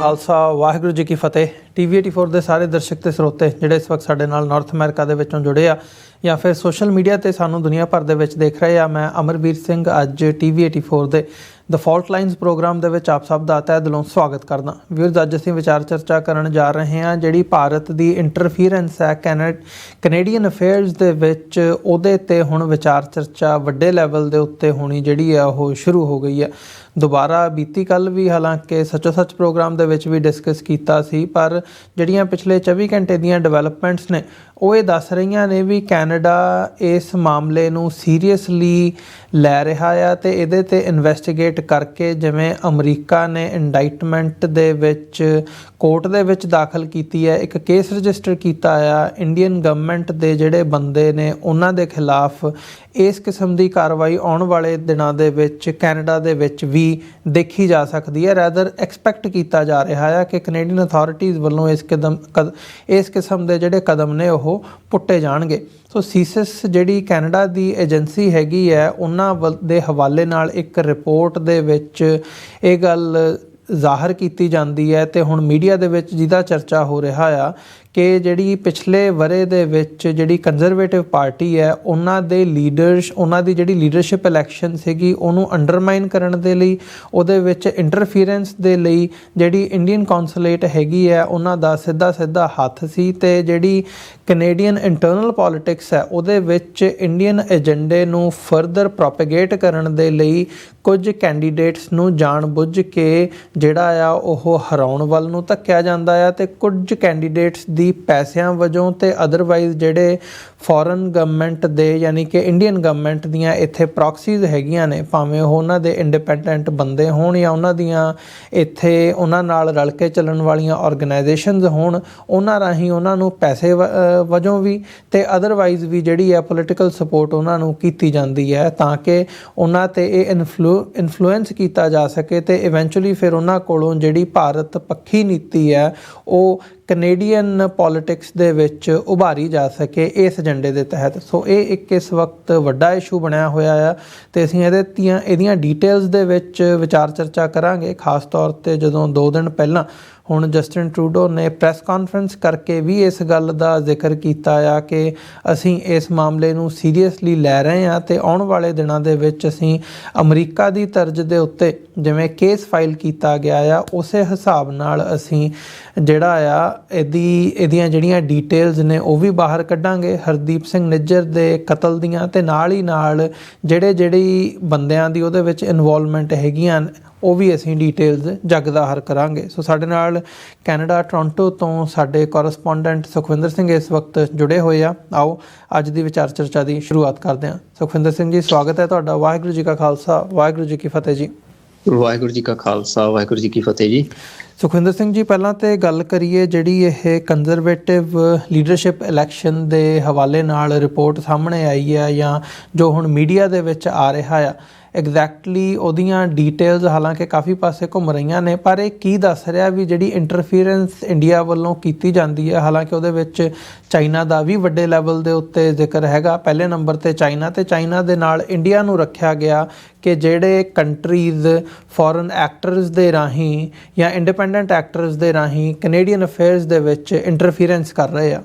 खालसा वाहिगुरू जी की फतेह। TV84 ਦੇ ਸਾਰੇ ਦਰਸ਼ਕ ਤੇ ਸਰੋਤੇ ਜਿਹੜੇ ਇਸ ਵਕਤ ਸਾਡੇ ਨਾਲ ਨਾਰਥ ਅਮਰੀਕਾ ਦੇ ਵਿੱਚੋਂ ਜੁੜੇ ਆ ਜਾਂ ਫਿਰ ਸੋਸ਼ਲ ਮੀਡੀਆ ਤੇ ਸਾਨੂੰ ਦੁਨੀਆ ਭਰ ਦੇ ਵਿੱਚ ਦੇਖ ਰਹੇ ਆ, ਮੈਂ ਅਮਰਵੀਰ ਸਿੰਘ ਅੱਜ TV84 ਦੇ ਦ ਫਾਲਟ ਲਾਈਨਸ ਪ੍ਰੋਗਰਾਮ ਦੇ ਵਿੱਚ ਆਪ ਸਭ ਦਾ ਤਹਿ ਦਿਲੋਂ ਸਵਾਗਤ ਕਰਦਾ। ਵੀਰਜ਼, ਅੱਜ ਅਸੀਂ ਵਿਚਾਰ ਚਰਚਾ ਕਰਨ ਜਾ ਰਹੇ ਹਾਂ ਜਿਹੜੀ ਭਾਰਤ ਦੀ ਇੰਟਰਫੀਰੈਂਸ ਹੈ ਕੈਨੇਡੀਅਨ ਅਫੇਅਰਸ ਦੇ ਵਿੱਚ, ਉਹਦੇ ਤੇ ਹੁਣ ਵਿਚਾਰ ਚਰਚਾ ਵੱਡੇ ਲੈਵਲ ਦੇ ਉੱਤੇ ਹੋਣੀ ਜਿਹੜੀ ਆ ਉਹ ਸ਼ੁਰੂ ਹੋ ਗਈ ਹੈ। ਦੁਬਾਰਾ ਬੀਤੀ ਕੱਲ੍ਹ ਵੀ ਹਾਲਾਂਕਿ ਸੱਚੋ ਸੱਚ ਪ੍ਰੋਗਰਾਮ ਦੇ ਵਿੱਚ ਵੀ ਡਿਸਕਸ ਕੀਤਾ ਸੀ, ਪਰ ਜਿਹੜੀਆਂ ਪਿਛਲੇ 24 ਘੰਟੇ ਦੀਆਂ ਡਿਵੈਲਪਮੈਂਟਸ ਨੇ ਉਹ ਇਹ ਦੱਸ ਰਹੀਆਂ ਨੇ ਵੀ ਕੈਨੇਡਾ ਇਸ ਮਾਮਲੇ ਨੂੰ ਸੀਰੀਅਸਲੀ ਲੈ ਰਿਹਾ ਆ ਅਤੇ ਇਹਦੇ 'ਤੇ ਇਨਵੈਸਟੀਗੇਟ ਕਰਕੇ, ਜਿਵੇਂ ਅਮਰੀਕਾ ਨੇ ਇੰਡਾਈਟਮੈਂਟ ਦੇ ਵਿੱਚ ਕੋਰਟ ਦੇ ਵਿੱਚ ਦਾਖਲ ਕੀਤੀ ਹੈ, ਇੱਕ ਕੇਸ ਰਜਿਸਟਰ ਕੀਤਾ ਆ ਇੰਡੀਅਨ ਗਵਰਨਮੈਂਟ ਦੇ ਜਿਹੜੇ ਬੰਦੇ ਨੇ ਉਹਨਾਂ ਦੇ ਖਿਲਾਫ। ਇਸ ਕਿਸਮ ਦੀ ਕਾਰਵਾਈ ਆਉਣ ਵਾਲੇ ਦਿਨਾਂ ਦੇ ਵਿੱਚ ਕੈਨੇਡਾ ਦੇ ਵਿੱਚ ਵੀ ਦੇਖੀ ਜਾ ਸਕਦੀ ਹੈ। ਰੈਦਰ ਐਕਸਪੈਕਟ ਕੀਤਾ ਜਾ ਰਿਹਾ ਹੈ ਕਿ ਕੈਨੇਡੀਅਨ ਅਥਾਰਟੀਜ਼ ਵੱਲੋਂ ਇਸ ਕਿਸਮ ਦੇ ਜਿਹੜੇ ਕਦਮ ਨੇ ਉਹ ਪੁੱਟੇ ਜਾਣਗੇ। ਸੋ ਸੀਸਸ ਜਿਹੜੀ ਕੈਨੇਡਾ ਦੀ ਏਜੰਸੀ ਹੈਗੀ ਹੈ, ਉਹਨਾਂ ਦੇ ਹਵਾਲੇ ਨਾਲ ਇੱਕ ਰਿਪੋਰਟ ਦੇ ਵਿੱਚ ਇਹ ਗੱਲ ਜ਼ਾਹਰ ਕੀਤੀ ਜਾਂਦੀ ਹੈ ਅਤੇ ਹੁਣ ਮੀਡੀਆ ਦੇ ਵਿੱਚ ਜਿਹਦਾ ਚਰਚਾ ਹੋ ਰਿਹਾ ਆ ਕਿ ਜਿਹੜੀ ਪਿਛਲੇ ਵਰ੍ਹੇ ਦੇ ਵਿੱਚ ਜਿਹੜੀ ਕੰਜ਼ਰਵੇਟਿਵ ਪਾਰਟੀ ਹੈ ਉਹਨਾਂ ਦੀ ਜਿਹੜੀ ਲੀਡਰਸ਼ਿਪ ਇਲੈਕਸ਼ਨ ਸੀਗੀ ਉਹਨੂੰ ਅੰਡਰਮਾਈਨ ਕਰਨ ਦੇ ਲਈ, ਉਹਦੇ ਵਿੱਚ ਇੰਟਰਫੀਰੈਂਸ ਦੇ ਲਈ ਜਿਹੜੀ ਇੰਡੀਅਨ ਕੌਂਸੂਲੇਟ ਹੈਗੀ ਹੈ ਉਹਨਾਂ ਦਾ ਸਿੱਧਾ ਹੱਥ ਸੀ। ਅਤੇ ਜਿਹੜੀ ਕੈਨੇਡੀਅਨ ਇੰਟਰਨਲ ਪੋਲੀਟਿਕਸ ਹੈ ਉਹਦੇ ਵਿੱਚ ਇੰਡੀਅਨ ਏਜੰਡੇ ਨੂੰ ਫਰਦਰ ਪ੍ਰੋਪੇਗੇਟ ਕਰਨ ਦੇ ਲਈ ਕੁਝ ਕੈਂਡੀਡੇਟਸ ਨੂੰ ਜਾਣ ਬੁੱਝ ਕੇ ਜਿਹੜਾ ਆ ਉਹ ਹਰਾਉਣ ਵੱਲ ਨੂੰ ਧੱਕਿਆ ਜਾਂਦਾ ਆ, ਅਤੇ ਕੁਝ ਕੈਂਡੀਡੇਟਸ ਦੀ ਪੈਸਿਆਂ ਵਜੋਂ ਅਤੇ ਅਦਰਵਾਈਜ਼ ਜਿਹੜੇ ਫੋਰਨ ਗਵਰਨਮੈਂਟ ਦੇ ਯਾਨੀ ਕਿ ਇੰਡੀਅਨ ਗਵਰਨਮੈਂਟ ਦੀਆਂ ਇੱਥੇ ਪ੍ਰੋਕਸੀਜ਼ ਹੈਗੀਆਂ ਨੇ, ਭਾਵੇਂ ਉਹ ਉਹਨਾਂ ਦੇ ਇੰਡੀਪੈਂਡੈਂਟ ਬੰਦੇ ਹੋਣ ਜਾਂ ਉਹਨਾਂ ਦੀਆਂ ਇੱਥੇ ਉਹਨਾਂ ਨਾਲ ਰਲ ਕੇ ਚੱਲਣ ਵਾਲੀਆਂ ਔਰਗਨਾਈਜੇਸ਼ਨਜ਼ ਹੋਣ, ਉਹਨਾਂ ਰਾਹੀਂ ਉਹਨਾਂ ਨੂੰ ਪੈਸੇ ਵਜੋਂ ਵੀ ਅਤੇ ਅਦਰਵਾਈਜ਼ ਵੀ ਜਿਹੜੀ ਹੈ ਪੋਲੀਟੀਕਲ ਸਪੋਰਟ ਉਹਨਾਂ ਨੂੰ ਕੀਤੀ ਜਾਂਦੀ ਹੈ ਤਾਂ ਕਿ ਉਹਨਾਂ 'ਤੇ ਇਹ ਇਨਫਲੂਐਂਸ ਕੀਤਾ ਜਾ ਸਕੇ ਅਤੇ ਇਵੈਂਚੁਅਲੀ ਫਿਰ ਉਹਨਾਂ ਕੋਲੋਂ ਜਿਹੜੀ ਭਾਰਤ ਪੱਖੀ ਨੀਤੀ ਹੈ ਉਹ ਕੈਨੇਡੀਅਨ ਪੋਲੀਟਿਕਸ ਦੇ ਵਿੱਚ ਉਭਾਰੀ ਜਾ ਸਕੇ ਇਸ ਏਜੰਡੇ ਦੇ ਤਹਿਤ। ਸੋ ਇਹ ਇੱਕ ਇਸ ਵਕਤ ਵੱਡਾ ਇਸ਼ੂ ਬਣਿਆ ਹੋਇਆ ਆ ਅਤੇ ਅਸੀਂ ਇਹਦੀਆਂ ਡੀਟੇਲਸ ਦੇ ਵਿੱਚ ਵਿਚਾਰ ਚਰਚਾ ਕਰਾਂਗੇ, ਖਾਸ ਤੌਰ 'ਤੇ ਜਦੋਂ 2 ਦਿਨ ਪਹਿਲਾਂ ਹੁਣ ਜਸਟਿਨ ਟਰੂਡੋ ਨੇ ਪ੍ਰੈਸ ਕਾਨਫਰੰਸ ਕਰਕੇ ਵੀ ਇਸ ਗੱਲ ਦਾ ਜ਼ਿਕਰ ਕੀਤਾ ਆ ਕਿ ਅਸੀਂ ਇਸ ਮਾਮਲੇ ਨੂੰ ਸੀਰੀਅਸਲੀ ਲੈ ਰਹੇ ਹਾਂ ਅਤੇ ਆਉਣ ਵਾਲੇ ਦਿਨਾਂ ਦੇ ਵਿੱਚ ਅਸੀਂ ਅਮਰੀਕਾ ਦੀ ਤਰਜ਼ ਦੇ ਉੱਤੇ ਜਿਵੇਂ ਕੇਸ ਫਾਈਲ ਕੀਤਾ ਗਿਆ ਆ ਉਸੇ ਹਿਸਾਬ ਨਾਲ ਅਸੀਂ ਜਿਹੜਾ ਆ ਇਹਦੀਆਂ ਜਿਹੜੀਆਂ ਡੀਟੇਲਸ ਨੇ ਉਹ ਵੀ ਬਾਹਰ ਕੱਢਾਂਗੇ, ਹਰਦੀਪ ਸਿੰਘ ਨਿੱਜਰ ਦੇ ਕਤਲ ਦੀਆਂ, ਅਤੇ ਨਾਲ ਹੀ ਨਾਲ ਜਿਹੜੀ ਬੰਦਿਆਂ ਦੀ ਉਹਦੇ ਵਿੱਚ ਇਨਵੋਲਵਮੈਂਟ ਹੈਗੀਆਂ ਉਹ ਵੀ ਅਸੀਂ ਡੀਟੇਲਸ ਜਗ ਜ਼ਾਹਰ ਕਰਾਂਗੇ। ਸੋ ਸਾਡੇ ਨਾਲ ਕੈਨੇਡਾ ਟੋਰਾਂਟੋ ਤੋਂ ਸਾਡੇ ਕੋਰਸਪੋਂਡੈਂਟ ਸੁਖਵਿੰਦਰ ਸਿੰਘ ਇਸ ਵਕਤ ਜੁੜੇ ਹੋਏ ਆ। ਆਓ ਅੱਜ ਦੀ ਵਿਚਾਰ ਚਰਚਾ ਦੀ ਸ਼ੁਰੂਆਤ ਕਰਦੇ ਹਾਂ। ਸੁਖਵਿੰਦਰ ਸਿੰਘ ਜੀ, ਸਵਾਗਤ ਹੈ ਤੁਹਾਡਾ। ਵਾਹਿਗੁਰੂ ਜੀ ਕਾ ਖਾਲਸਾ, ਵਾਹਿਗੁਰੂ ਜੀ ਕੀ ਫਤਿਹ ਜੀ। ਵਾਹਿਗੁਰੂ ਜੀ ਕਾ ਖਾਲਸਾ, ਵਾਹਿਗੁਰੂ ਜੀ ਕੀ ਫਤਿਹ ਜੀ। ਸੁਖਵਿੰਦਰ ਸਿੰਘ ਜੀ, ਪਹਿਲਾਂ ਤਾਂ ਗੱਲ ਕਰੀਏ ਜਿਹੜੀ ਇਹ ਕੰਜ਼ਰਵੇਟਿਵ ਲੀਡਰਸ਼ਿਪ ਇਲੈਕਸ਼ਨ ਦੇ ਹਵਾਲੇ ਨਾਲ ਰਿਪੋਰਟ ਸਾਹਮਣੇ ਆਈ ਹੈ ਜਾਂ ਜੋ ਹੁਣ ਮੀਡੀਆ ਦੇ ਵਿੱਚ ਆ ਰਿਹਾ ਆ, ਐਗਜ਼ੈਕਟਲੀ ਉਹਦੀਆਂ ਡੀਟੇਲਸ ਹਾਲਾਂਕਿ ਕਾਫੀ ਪਾਸੇ ਘੁੰਮ ਰਹੀਆਂ ਨੇ, ਪਰ ਇਹ ਕੀ ਦੱਸ ਰਿਹਾ ਵੀ ਜਿਹੜੀ ਇੰਟਰਫੀਰੈਂਸ ਇੰਡੀਆ ਵੱਲੋਂ ਕੀਤੀ ਜਾਂਦੀ ਹੈ, ਹਾਲਾਂਕਿ ਉਹਦੇ ਵਿੱਚ ਚਾਈਨਾ ਦਾ ਵੀ ਵੱਡੇ ਲੈਵਲ ਦੇ ਉੱਤੇ ਜ਼ਿਕਰ ਹੈਗਾ। ਪਹਿਲੇ ਨੰਬਰ 'ਤੇ ਚਾਈਨਾ, ਅਤੇ ਚਾਈਨਾ ਦੇ ਨਾਲ ਇੰਡੀਆ ਨੂੰ ਰੱਖਿਆ ਗਿਆ ਕਿ ਜਿਹੜੇ ਕੰਟਰੀਜ਼ ਫੋਰਨ ਐਕਟਰਸ ਦੇ ਰਾਹੀਂ ਜਾਂ ਇੰਡੀਪੈਂਡੈਂਟ ਐਕਟਰਸ ਦੇ ਰਾਹੀਂ ਕੈਨੇਡੀਅਨ ਅਫੇਅਰਸ ਦੇ ਵਿੱਚ ਇੰਟਰਫੀਰੈਂਸ ਕਰ ਰਹੇ ਆ।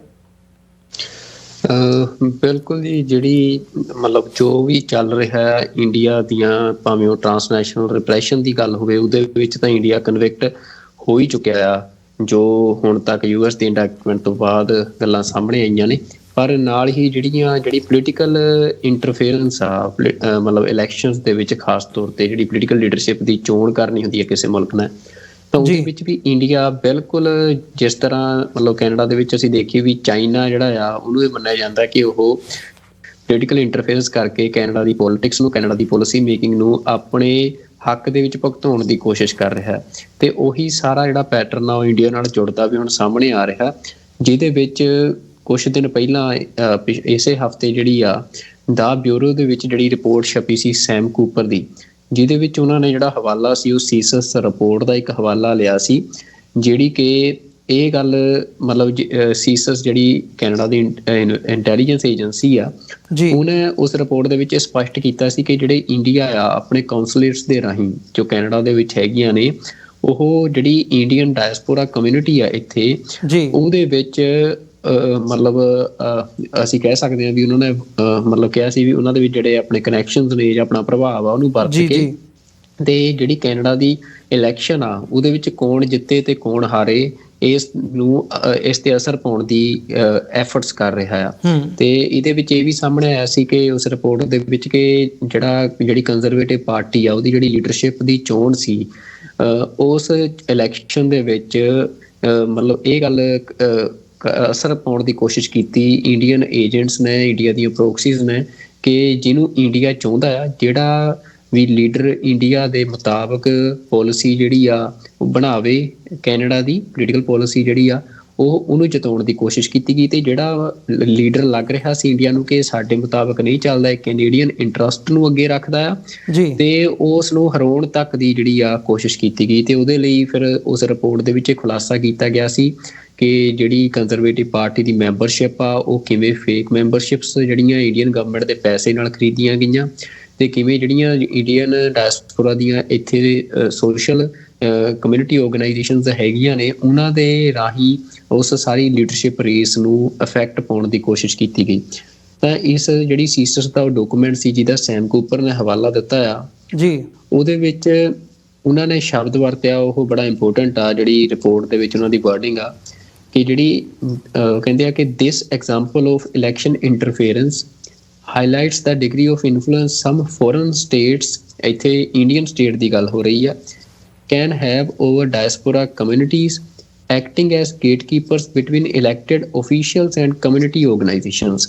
ਬਿਲਕੁਲ ਜੀ, ਜਿਹੜੀ ਮਤਲਬ ਜੋ ਵੀ ਚੱਲ ਰਿਹਾ ਇੰਡੀਆ ਦੀਆਂ, ਭਾਵੇਂ ਉਹ ਟਰਾਂਸਨੈਸ਼ਨਲ ਰਿਪਰੈਸ਼ਨ ਦੀ ਗੱਲ ਹੋਵੇ, ਉਹਦੇ ਵਿੱਚ ਤਾਂ ਇੰਡੀਆ ਕਨਵਿਕਟ ਹੋ ਹੀ ਚੁੱਕਿਆ ਆ, ਜੋ ਹੁਣ ਤੱਕ US ਦੀ ਇੰਡੈਕਟਮੈਂਟ ਤੋਂ ਬਾਅਦ ਗੱਲਾਂ ਸਾਹਮਣੇ ਆਈਆਂ ਨੇ। ਪਰ ਨਾਲ ਹੀ ਜਿਹੜੀ ਪੋਲੀਟੀਕਲ ਇੰਟਰਫੇਰੈਂਸ ਆ ਮਤਲਬ ਇਲੈਕਸ਼ਨਸ ਦੇ ਵਿੱਚ, ਖਾਸ ਤੌਰ 'ਤੇ ਜਿਹੜੀ ਪੋਲੀਟੀਕਲ ਲੀਡਰਸ਼ਿਪ ਦੀ ਚੋਣ ਕਰਨੀ ਹੁੰਦੀ ਹੈ ਕਿਸੇ ਮੁਲਕ ਨੇ, ਤਾਂ ਉਹਦੇ ਵਿੱਚ ਵੀ ਇੰਡੀਆ ਬਿਲਕੁਲ ਜਿਸ ਤਰ੍ਹਾਂ ਮਤਲਬ ਕੈਨੇਡਾ ਦੇ ਵਿੱਚ ਅਸੀਂ ਦੇਖੀਏ ਵੀ ਚਾਈਨਾ ਜਿਹੜਾ ਆ ਉਹਨੂੰ ਇਹ ਮੰਨਿਆ ਜਾਂਦਾ ਕਿ ਉਹ ਪੋਲੀਟੀਕਲ ਇੰਟਰਫੇਰੈਂਸ ਕਰਕੇ ਕੈਨੇਡਾ ਦੀ ਪੋਲੀਟਿਕਸ ਨੂੰ, ਕੈਨੇਡਾ ਦੀ ਪੋਲਿਸੀ ਮੇਕਿੰਗ ਨੂੰ ਆਪਣੇ ਹੱਕ ਦੇ ਵਿੱਚ ਭੁਗਤਾਉਣ ਦੀ ਕੋਸ਼ਿਸ਼ ਕਰ ਰਿਹਾ, ਅਤੇ ਉਹੀ ਸਾਰਾ ਜਿਹੜਾ ਪੈਟਰਨ ਆ ਉਹ ਇੰਡੀਆ ਨਾਲ ਜੁੜਦਾ ਵੀ ਹੁਣ ਸਾਹਮਣੇ ਆ ਰਿਹਾ, ਜਿਹਦੇ ਵਿੱਚ ਕੁਛ ਦਿਨ ਪਹਿਲਾਂ ਇਸੇ ਹਫ਼ਤੇ ਜਿਹੜੀ ਆ ਦਾ ਬਿਊਰੋ ਦੇ ਵਿੱਚ ਜਿਹੜੀ ਰਿਪੋਰਟ ਛਪੀ ਸੀ ਸੈਮ ਕੂਪਰ ਦੀ, ਜਿਹਦੇ ਵਿੱਚ ਉਹਨਾਂ ਨੇ ਜਿਹੜਾ ਹਵਾਲਾ ਸੀ ਉਹ ਸੀਸਸ ਰਿਪੋਰਟ ਦਾ ਇੱਕ ਹਵਾਲਾ ਲਿਆ ਸੀ, ਜਿਹੜੀ ਕਿ ਇਹ ਗੱਲ ਮਤਲਬ ਸੀਸਸ ਜਿਹੜੀ ਕੈਨੇਡਾ ਦੀ ਇੰਟੈਲੀਜੈਂਸ ਏਜੰਸੀ ਆ, ਉਹਨੇ ਉਸ ਰਿਪੋਰਟ ਦੇ ਵਿੱਚ ਸਪਸ਼ਟ ਕੀਤਾ ਸੀ ਕਿ ਜਿਹੜੇ ਇੰਡੀਆ ਆ ਆਪਣੇ ਕੌਂਸੂਲੇਟਸ ਦੇ ਰਾਹੀਂ ਜੋ ਕੈਨੇਡਾ ਦੇ ਵਿੱਚ ਹੈਗੀਆਂ ਨੇ, ਉਹ ਜਿਹੜੀ ਇੰਡੀਅਨ ਡਾਇਸਪੋਰਾ ਕਮਿਊਨਿਟੀ ਆ ਇੱਥੇ, ਜੀ ਉਹਦੇ ਵਿੱਚ ਮਤਲਬ ਅਸੀਂ ਕਹਿ ਸਕਦੇ ਹਾਂ ਵੀ ਉਹਨਾਂ ਨੇ ਮਤਲਬ ਕਿਹਾ ਸੀ ਵੀ ਉਹਨਾਂ ਦੇ ਵਿੱਚ ਜਿਹੜੇ ਆਪਣੇ ਕਨੈਕਸ਼ਨਸ ਨੇ ਜਾਂ ਆਪਣਾ ਪ੍ਰਭਾਵ ਆ ਉਹਨੂੰ ਵਰਤ ਜੀ ਕੇ ਜੀ ਤੇ ਜਿਹੜੀ ਕੈਨੇਡਾ ਦੀ ਇਲੈਕਸ਼ਨ ਆ ਉਹਦੇ ਵਿੱਚ ਕੌਣ ਜਿੱਤੇ ਤੇ ਕੌਣ ਹਾਰੇ ਇਸ ਤੇ ਅਸਰ ਪਾਉਣ ਦੀ ਐਫਰਟਸ ਕਰ ਰਿਹਾ ਆ। ਤੇ ਇਹਦੇ ਵਿੱਚ ਇਹ ਵੀ ਸਾਹਮਣੇ ਆਇਆ ਸੀ ਕਿ ਉਸ ਰਿਪੋਰਟ ਦੇ ਵਿੱਚ ਕਿ ਜਿਹੜੀ ਕੰਜ਼ਰਵੇਟਿਵ ਪਾਰਟੀ ਆ ਉਹਦੀ ਜਿਹੜੀ ਲੀਡਰਸ਼ਿਪ ਦੀ ਚੋਣ ਸੀ ਉਸ ਇਲੈਕਸ਼ਨ ਦੇ ਵਿੱਚ ਮਤਲਬ ਇਹ ਗੱਲ ਅਸਰ ਪਾਉਣ ਦੀ ਕੋਸ਼ਿਸ਼ ਕੀਤੀ ਇੰਡੀਅਨ ਏਜੰਟਸ ਨੇ, ਇੰਡੀਆ ਦੀਆਂ ਪ੍ਰੋਕਸੀਜ਼ ਨੇ, ਕਿ ਜਿਹਨੂੰ ਇੰਡੀਆ ਚਾਹੁੰਦਾ ਆ ਜਿਹੜਾ ਵੀ ਲੀਡਰ ਇੰਡੀਆ ਦੇ ਮੁਤਾਬਕ ਪਾਲਿਸੀ ਜਿਹੜੀ ਆ ਉਹ ਬਣਾਵੇ, ਕੈਨੇਡਾ ਦੀ ਪੋਲੀਟੀਕਲ ਪਾਲਿਸੀ ਜਿਹੜੀ ਆ ਉਹਨੂੰ ਜਿਤਾਉਣ ਦੀ ਕੋਸ਼ਿਸ਼ ਕੀਤੀ ਗਈ। ਤੇ ਜਿਹੜਾ ਲੀਡਰ ਲੱਗ ਰਿਹਾ ਸੀ ਇੰਡੀਆ ਨੂੰ ਕਿ ਸਾਡੇ ਮੁਤਾਬਕ ਨਹੀਂ ਚੱਲਦਾ, ਕੈਨੇਡੀਅਨ ਇੰਟਰਸਟ ਨੂੰ ਅੱਗੇ ਰੱਖਦਾ ਆ ਤੇ ਉਸ ਨੂੰ ਹਰਾਉਣ ਤੱਕ ਦੀ ਜਿਹੜੀ ਆ ਕੋਸ਼ਿਸ਼ ਕੀਤੀ ਗਈ। ਤੇ ਉਹਦੇ ਲਈ ਫਿਰ ਉਸ ਰਿਪੋਰਟ ਦੇ ਵਿੱਚ ਖੁਲਾਸਾ ਕੀਤਾ ਗਿਆ ਸੀ ਕਿ ਜਿਹੜੀ ਕੰਜ਼ਰਵੇਟਿਵ ਪਾਰਟੀ ਦੀ ਮੈਂਬਰਸ਼ਿਪ ਆ ਉਹ ਕਿਵੇਂ ਫੇਕ ਮੈਂਬਰਸ਼ਿਪਸ ਜਿਹੜੀਆਂ ਇੰਡੀਅਨ ਗਵਰਨਮੈਂਟ ਦੇ ਪੈਸੇ ਨਾਲ ਖਰੀਦੀਆਂ ਗਈਆਂ ਤੇ ਕਿਵੇਂ ਜਿਹੜੀਆਂ ਇੰਡੀਅਨ ਡਾਇਸਪੋਰਾ ਦੀਆਂ ਇੱਥੇ ਸੋਸ਼ਲ ਕਮਿਊਨਿਟੀ ਆਰਗੇਨਾਈਜੇਸ਼ਨਸ ਹੈਗੀਆਂ ਨੇ ਉਹਨਾਂ ਦੇ ਰਾਹੀਂ ਉਸ ਸਾਰੀ ਲੀਡਰਸ਼ਿਪ ਰੇਸ ਨੂੰ ਇਫੈਕਟ ਪਾਉਣ ਦੀ ਕੋਸ਼ਿਸ਼ ਕੀਤੀ ਗਈ। ਤਾਂ ਇਸ ਜਿਹੜੀ ਸੀਸਸ ਦਾ ਡਾਕੂਮੈਂਟ ਸੀ ਜਿਹਦਾ ਸੈਮ ਕੂਪਰ ਨੇ ਹਵਾਲਾ ਦਿੱਤਾ ਆ ਜੀ, ਉਹਦੇ ਵਿੱਚ ਉਹਨਾਂ ਨੇ ਸ਼ਬਦ ਵਰਤਿਆ ਉਹ ਬੜਾ ਇੰਪੋਰਟੈਂਟ ਆ। ਜਿਹੜੀ ਰਿਪੋਰਟ ਦੇ ਵਿੱਚ ਉਹਨਾਂ ਦੀ ਵਰਡਿੰਗ ਆ ਕਿ ਜਿਹੜੀ ਕਹਿੰਦੇ ਆ ਕਿ this example of election interference highlights the degree of influence some foreign states, ਇੱਥੇ ਇੰਡੀਅਨ ਸਟੇਟ ਦੀ ਗੱਲ ਹੋ ਰਹੀ ਆ, can have over diaspora communities acting as gatekeepers between elected officials and community organizations।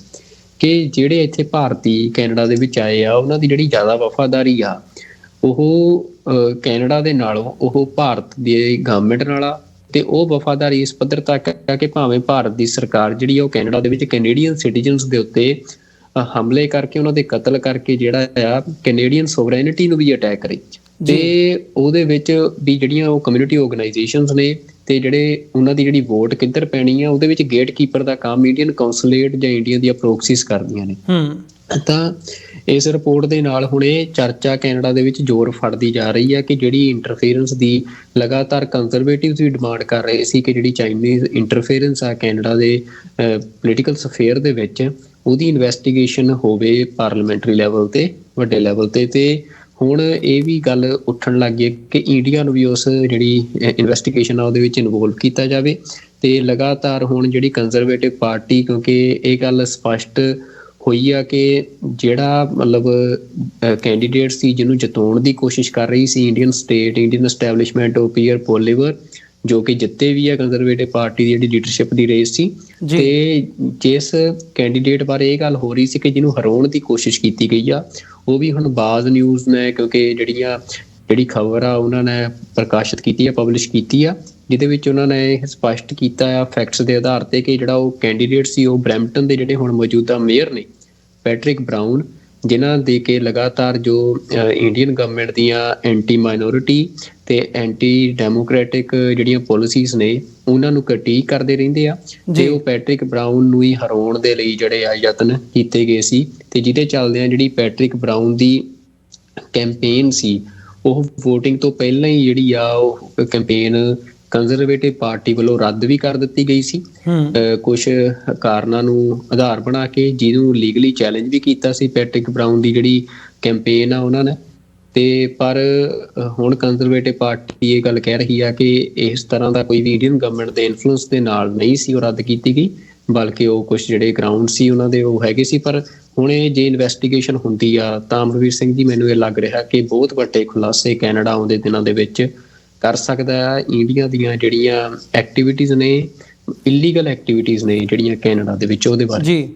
ਕਿ ਜਿਹੜੇ ਇੱਥੇ ਭਾਰਤੀ ਕੈਨੇਡਾ ਦੇ ਵਿੱਚ ਆਏ ਆ ਉਹਨਾਂ ਦੀ ਜਿਹੜੀ ਜ਼ਿਆਦਾ ਵਫਾਦਾਰੀ ਆ ਉਹ ਕੈਨੇਡਾ ਦੇ ਨਾਲੋਂ ਉਹ ਭਾਰਤ ਦੀ ਗਵਰਨਮੈਂਟ ਨਾਲ ਆ ਤੇ ਉਹ ਵਫਾਦਾਰੀ ਇਸ ਪੱਧਰ ਤੱਕ ਆ ਕਿ ਭਾਵੇਂ ਭਾਰਤ ਦੀ ਸਰਕਾਰ ਜਿਹੜੀ ਆ ਉਹ ਕੈਨੇਡਾ ਦੇ ਵਿੱਚ ਕੈਨੇਡੀਅਨ ਸਿਟੀਜ਼ਨਸ ਦੇ ਉੱਤੇ ਹਮਲੇ ਕਰਕੇ ਉਹਨਾਂ ਦੇ ਕਤਲ ਕਰਕੇ ਜਿਹੜਾ ਆ ਕੈਨੇਡੀਅਨ ਸੋਵਰੇਨਿਟੀ ਨੂੰ ਵੀ ਅਟੈਕ ਕਰੇ ਤੇ ਉਹਦੇ ਵਿੱਚ ਵੀ ਜਿਹੜੀਆਂ ਉਹ ਕਮਿਊਨਿਟੀ ਆਰਗੇਨਾਈਜੇਸ਼ਨਸ ਨੇ ਤੇ ਜਿਹੜੇ ਉਹਨਾਂ ਦੀ ਜਿਹੜੀ ਵੋਟ ਕਿੱਧਰ ਪੈਣੀ ਆ ਉਹਦੇ ਵਿੱਚ ਗੇਟ ਕੀਪਰ ਦਾ ਕੰਮ ਇੰਡੀਅਨ ਕੌਂਸੂਲੇਟ ਜਾਂ ਇੰਡੀਆ ਦੀਆਂ ਪ੍ਰੋਕਸੀਜ਼ ਕਰਦੀਆਂ ਨੇ। ਤਾਂ ਇਸ ਰਿਪੋਰਟ ਦੇ ਨਾਲ ਹੁਣ ਇਹ ਚਰਚਾ ਕੈਨੇਡਾ ਦੇ ਵਿੱਚ ਜ਼ੋਰ ਫੜਦੀ ਜਾ ਰਹੀ ਹੈ ਕਿ ਜਿਹੜੀ ਇੰਟਰਫੇਰੈਂਸ ਦੀ ਲਗਾਤਾਰ ਕੰਜ਼ਰਵੇਟਿਵਸ ਵੀ ਡਿਮਾਂਡ ਕਰ ਰਹੇ ਸੀ ਕਿ ਜਿਹੜੀ ਚਾਈਨੀਜ਼ ਇੰਟਰਫੇਰੈਂਸ ਆ ਕੈਨੇਡਾ ਦੇ ਪੋਲੀਟੀਕਲ ਸਫੇਅਰ ਦੇ ਵਿੱਚ ਉਹਦੀ ਇਨਵੈਸਟੀਗੇਸ਼ਨ ਹੋਵੇ ਪਾਰਲੀਮੈਂਟਰੀ ਲੈਵਲ ਤੇ, ਵੱਡੇ ਲੈਵਲ ਤੇ। ਤੇ ਹੁਣ ਇਹ ਵੀ ਗੱਲ ਉੱਠਣ ਲੱਗ ਗਈ ਕਿ ਇੰਡੀਆ ਨੂੰ ਵੀ ਉਸ ਜਿਹੜੀ ਇਨਵੈਸਟੀਗੇਸ਼ਨ ਆ ਉਹਦੇ ਵਿੱਚ ਇਨਵੋਲਵ ਕੀਤਾ ਜਾਵੇ। ਤੇ ਲਗਾਤਾਰ ਹੁਣ ਜਿਹੜੀ ਕੰਜ਼ਰਵੇਟਿਵ ਪਾਰਟੀ, ਕਿਉਂਕਿ ਇਹ ਗੱਲ ਸਪਸ਼ਟ ਹੋਈ ਆ ਕਿ ਜਿਹੜਾ ਮਤਲਬ ਕੈਂਡੀਡੇਟ ਸੀ ਜਿਹਨੂੰ ਜਿਤਾਉਣ ਦੀ ਕੋਸ਼ਿਸ਼ ਕਰ ਰਹੀ ਸੀ Indian establishment of Pierre Poilievre, ਜੋ ਕਿ ਜਿੱਤੇ ਵੀ ਆ ਕੰਜ਼ਰਵੇਟਿਵ ਪਾਰਟੀ ਦੀ ਜਿਹੜੀ ਲੀਡਰਸ਼ਿਪ ਦੀ ਰੇਸ ਸੀ। ਤੇ ਜਿਸ ਕੈਂਡੀਡੇਟ ਬਾਰੇ ਇਹ ਗੱਲ ਹੋ ਰਹੀ ਸੀ ਕਿ ਜਿਹਨੂੰ ਹਰਾਉਣ ਦੀ ਕੋਸ਼ਿਸ਼ ਕੀਤੀ ਗਈ ਆ ਉਹ ਵੀ ਹੁਣ ਬਾਜ਼ ਨਿਊਜ਼ ਨੇ, ਕਿਉਂਕਿ ਜਿਹੜੀ ਖਬਰ ਆ ਉਹਨਾਂ ਨੇ ਪ੍ਰਕਾਸ਼ਿਤ ਕੀਤੀ ਆ, ਪਬਲਿਸ਼ ਕੀਤੀ ਆ, ਜਿਹਦੇ ਵਿੱਚ ਉਹਨਾਂ ਨੇ ਇਹ ਸਪਸ਼ਟ ਕੀਤਾ ਆ ਫੈਕਟਸ ਦੇ ਆਧਾਰ ਤੇ ਕਿ ਜਿਹੜਾ ਉਹ ਕੈਂਡੀਡੇਟ ਸੀ ਉਹ ਬਰੈਂਪਟਨ ਦੇ ਜਿਹੜੇ ਹੁਣ ਮੌਜੂਦਾ ਮੇਅਰ ਨੇ ਪੈਟਰਿਕ ਬਰਾਊਨ, ਜਿਨ੍ਹਾਂ ਦੇ ਕੇ ਲਗਾਤਾਰ ਜੋ ਇੰਡੀਅਨ ਗਵਰਨਮੈਂਟ ਦੀਆਂ ਐਂਟੀ ਮਾਈਨੋਰਿਟੀ ਤੇ ਐਂਟੀ ਡੈਮੋਕ੍ਰੈਟਿਕ ਜਿਹੜੀਆਂ ਪੋਲਿਸੀਜ਼ ਨੇ ਉਹਨਾਂ ਨੂੰ ਕ੍ਰਿਟਿਕ ਕਰਦੇ ਰਹਿੰਦੇ ਆ। ਤੇ ਉਹ ਪੈਟਰਿਕ ਬਰਾਊਨ ਨੂੰ ਹੀ ਹਰਾਉਣ ਦੇ ਲਈ ਜਿਹੜੇ ਆ ਯਤਨ ਕੀਤੇ ਗਏ ਸੀ ਤੇ ਜਿਹਦੇ ਚੱਲਦੇ ਆ ਜਿਹੜੀ ਪੈਟਰਿਕ ਬਰਾਊਨ ਦੀ ਕੈਂਪੇਨ ਸੀ ਉਹ VOTING ਤੋਂ ਪਹਿਲਾਂ ਹੀ ਜਿਹੜੀ ਆ ਉਹ ਕੈਂਪੇਨ ਕੰਜ਼ਰਵੇਟਿਵ ਪਾਰਟੀ ਵੱਲੋਂ ਰੱਦ ਵੀ ਕਰ ਦਿੱਤੀ ਗਈ ਸੀ ਕੁਝ ਕਾਰਨਾਂ ਨੂੰ ਆਧਾਰ ਬਣਾ ਕੇ, ਜਿਹਨੂੰ ਲੀਗਲੀ ਚੈਲੰਜ ਵੀ ਕੀਤਾ ਸੀ ਪੈਟਰਿਕ ਬਰਾਊਨ ਦੀ ਜਿਹੜੀ ਕੈਂਪੇਨ ਆ ਉਹਨਾਂ ਨੇ। ਤੇ ਪਰ ਹੁਣ ਕੰਜ਼ਰਵੇਟਿਵ ਪਾਰਟੀ ਇਹ ਗੱਲ ਕਹਿ ਰਹੀ ਆ ਕਿ ਇਸ ਤਰ੍ਹਾਂ ਦਾ ਕੋਈ ਵੀ ਇੰਡੀਅਨ ਗਵਰਨਮੈਂਟ ਦੇ ਇਨਫਲੂਐਂਸ ਦੇ ਨਾਲ ਨਹੀਂ ਸੀ ਉਹ ਰੱਦ ਕੀਤੀ ਗਈ, ਬਲਕਿ ਉਹ ਕੁਝ ਜਿਹੜੇ ਗਰਾਊਂਡ ਸੀ ਉਹਨਾਂ ਦੇ ਉਹ ਹੈਗੇ ਸੀ। ਪਰ ਹੁਣ ਇਹ ਜੇ ਇਨਵੈਸਟੀਗੇਸ਼ਨ ਹੁੰਦੀ ਆ ਤਾਂ ਅਮਰਵੀਰ ਸਿੰਘ ਜੀ ਮੈਨੂੰ ਇਹ ਲੱਗ ਰਿਹਾ ਕਿ ਬਹੁਤ ਵੱਡੇ ਖੁਲਾਸੇ ਕੈਨੇਡਾ ਆਉਂਦੇ ਦਿਨਾਂ ਦੇ ਵਿੱਚ ਕਰ ਸਕਦਾ ਆ। ਇੰਡੀਆ ਦੀਆਂ ਜਿਹੜੀਆਂ ਐਕਟੀਵਿਟੀਜ਼ ਨੇ, ਇਲੀਗਲ ਐਕਟੀਵਿਟੀਜ਼ ਨੇ ਜਿਹੜੀਆਂ ਕੈਨੇਡਾ ਦੇ ਵਿੱਚ, ਉਹਦੇ ਬਾਰੇ ਜੀ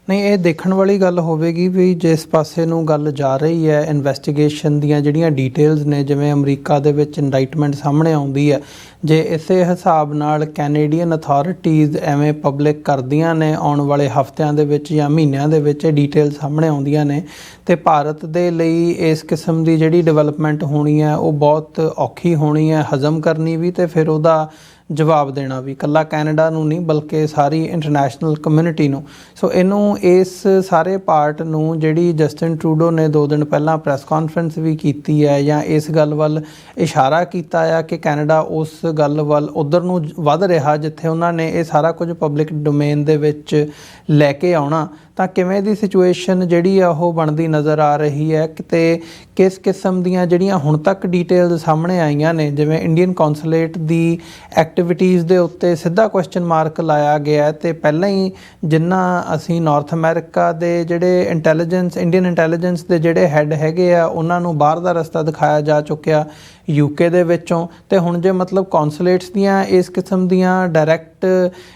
ਨਹੀਂ, ਇਹ ਦੇਖਣ ਵਾਲੀ ਗੱਲ ਹੋਵੇਗੀ ਵੀ ਜਿਸ ਪਾਸੇ ਨੂੰ ਗੱਲ ਜਾ ਰਹੀ ਹੈ ਇਨਵੈਸਟੀਗੇਸ਼ਨ ਦੀਆਂ ਜਿਹੜੀਆਂ ਡਿਟੇਲਸ ਨੇ, ਜਿਵੇਂ ਅਮਰੀਕਾ ਦੇ ਵਿੱਚ ਇੰਡਾਈਟਮੈਂਟ ਸਾਹਮਣੇ ਆਉਂਦੀ ਹੈ, ਜੇ ਇਸੇ ਹਿਸਾਬ ਨਾਲ ਕੈਨੇਡੀਅਨ ਅਥਾਰਟੀਜ਼ ਐਵੇਂ ਪਬਲਿਕ ਕਰਦੀਆਂ ਨੇ ਆਉਣ ਵਾਲੇ ਹਫ਼ਤਿਆਂ ਦੇ ਵਿੱਚ ਜਾਂ ਮਹੀਨਿਆਂ ਦੇ ਵਿੱਚ ਇਹ ਡਿਟੇਲ ਸਾਹਮਣੇ ਆਉਂਦੀਆਂ ਨੇ ਤੇ ਭਾਰਤ ਦੇ ਲਈ ਇਸ ਕਿਸਮ ਦੀ ਜਿਹੜੀ ਡਿਵੈਲਪਮੈਂਟ ਹੋਣੀ ਹੈ ਉਹ ਬਹੁਤ ਔਖੀ ਹੋਣੀ ਹੈ ਹਜ਼ਮ ਕਰਨੀ ਵੀ, ਤੇ ਫਿਰ ਉਹਦਾ ਜਵਾਬ ਦੇਣਾ ਵੀ, ਇਕੱਲਾ ਕੈਨੇਡਾ ਨੂੰ ਨਹੀਂ ਬਲਕਿ ਸਾਰੀ ਇੰਟਰਨੈਸ਼ਨਲ ਕਮਿਊਨਿਟੀ ਨੂੰ। ਸੋ ਇਹਨੂੰ ਇਸ ਸਾਰੇ ਪਾਰਟ ਨੂੰ ਜਿਹੜੀ ਜਸਟਿਨ ਟਰੂਡੋ ਨੇ 2 ਦਿਨ ਪਹਿਲਾਂ ਪ੍ਰੈਸ ਕਾਨਫਰੰਸ ਵੀ ਕੀਤੀ ਹੈ ਜਾਂ ਇਸ ਗੱਲ ਵੱਲ ਇਸ਼ਾਰਾ ਕੀਤਾ ਆ ਕਿ ਕੈਨੇਡਾ ਉਸ ਗੱਲ ਵੱਲ ਉੱਧਰ ਨੂੰ ਵੱਧ ਰਿਹਾ ਜਿੱਥੇ ਉਹਨਾਂ ਨੇ ਇਹ ਸਾਰਾ ਕੁਝ ਪਬਲਿਕ ਡੋਮੇਨ ਦੇ ਵਿੱਚ ਲੈ ਕੇ ਆਉਣਾ, ਤਾਂ ਕਿਵੇਂ ਦੀ ਸਿਚੁਏਸ਼ਨ ਜਿਹੜੀ ਆ ਉਹ ਬਣਦੀ ਨਜ਼ਰ ਆ ਰਹੀ ਹੈ ਕਿਤੇ ਕਿਸ ਕਿਸਮ ਦੀਆਂ ਜਿਹੜੀਆਂ ਹੁਣ ਤੱਕ ਡੀਟੇਲਸ ਸਾਹਮਣੇ ਆਈਆਂ ਨੇ, ਜਿਵੇਂ ਇੰਡੀਅਨ ਕੌਂਸੂਲੇਟ ਦੀ ਐਕਟੀਵਿਟੀਜ਼ ਦੇ ਉੱਤੇ ਸਿੱਧਾ ਕੁਐਸਚਨ ਮਾਰਕ ਲਾਇਆ ਗਿਆ ਤੇ ਪਹਿਲਾਂ ਹੀ ਜਿੰਨਾ ਅਸੀਂ ਨਾਰਥ ਅਮਰੀਕਾ ਦੇ ਜਿਹੜੇ ਇੰਡੀਅਨ ਇੰਟੈਲੀਜੈਂਸ ਦੇ ਜਿਹੜੇ ਹੈੱਡ ਹੈਗੇ ਆ ਉਹਨਾਂ ਨੂੰ ਬਾਹਰ ਦਾ ਰਸਤਾ ਦਿਖਾਇਆ ਜਾ ਚੁੱਕਿਆ UK ਦੇ ਵਿੱਚੋਂ, ਤੇ ਹੁਣ ਜੇ ਮਤਲਬ ਕੌਂਸੂਲੇਟਸ ਦੀਆਂ ਇਸ ਕਿਸਮ ਦੀਆਂ ਡਾਇਰੈਕਟ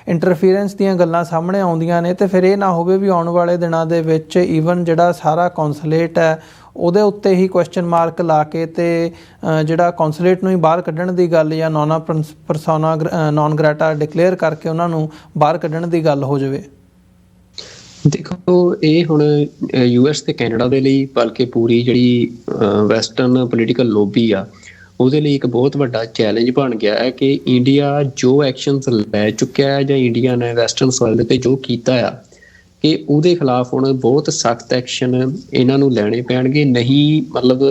ਇੰਟਰਫੀਰੈਂਸ ਦੀਆਂ ਗੱਲਾਂ ਸਾਹਮਣੇ ਆਉਂਦੀਆਂ ਨੇ ਤੇ ਫਿਰ ਇਹ ਨਾ ਹੋਵੇ ਵੀ ਆਉਣ ਵਾਲੇ ਦਿਨਾਂ ਦੇ ਵਿੱਚ ਈਵਨ ਜਿਹੜਾ ਸਾਰਾ ਕੌਂਸੂਲੇਟ ਹੈ ਉਹਦੇ ਉੱਤੇ ਹੀ ਕੁਐਸਚਨ ਮਾਰਕ ਲਾ ਕੇ ਤੇ ਜਿਹੜਾ ਕੌਂਸੂਲੇਟ ਨੂੰ ਹੀ ਬਾਹਰ ਕੱਢਣ ਦੀ ਗੱਲ ਜਾਂ ਨੌਨ ਗ੍ਰੈਟਾ ਡਿਕਲੇਅਰ ਕਰਕੇ ਉਹਨਾਂ ਨੂੰ ਬਾਹਰ ਕੱਢਣ ਦੀ ਗੱਲ ਹੋ ਜਾਵੇ। ਦੇਖੋ, ਇਹ ਹੁਣ US ਤੇ ਕੈਨੇਡਾ ਦੇ ਲਈ ਬਲਕਿ ਪੂਰੀ ਜਿਹੜੀ ਵੈਸਟਰਨ ਪੋਲੀਟੀਕਲ ਲੋਬੀ ਆ ਉਹਦੇ ਲਈ ਇੱਕ ਬਹੁਤ ਵੱਡਾ ਚੈਲੰਜ ਬਣ ਗਿਆ ਹੈ ਕਿ ਇੰਡੀਆ ਜੋ ਐਕਸ਼ਨਸ ਲੈ ਚੁੱਕਿਆ ਹੈ ਜਾਂ ਇੰਡੀਆ ਨੇ ਵੈਸਟਰਨ ਸੋਇਲ 'ਤੇ ਜੋ ਕੀਤਾ ਆ ਕਿ ਉਹਦੇ ਖਿਲਾਫ ਹੁਣ ਬਹੁਤ ਸਖਤ ਐਕਸ਼ਨ ਇਹਨਾਂ ਨੂੰ ਲੈਣੇ ਪੈਣਗੇ। ਨਹੀਂ ਮਤਲਬ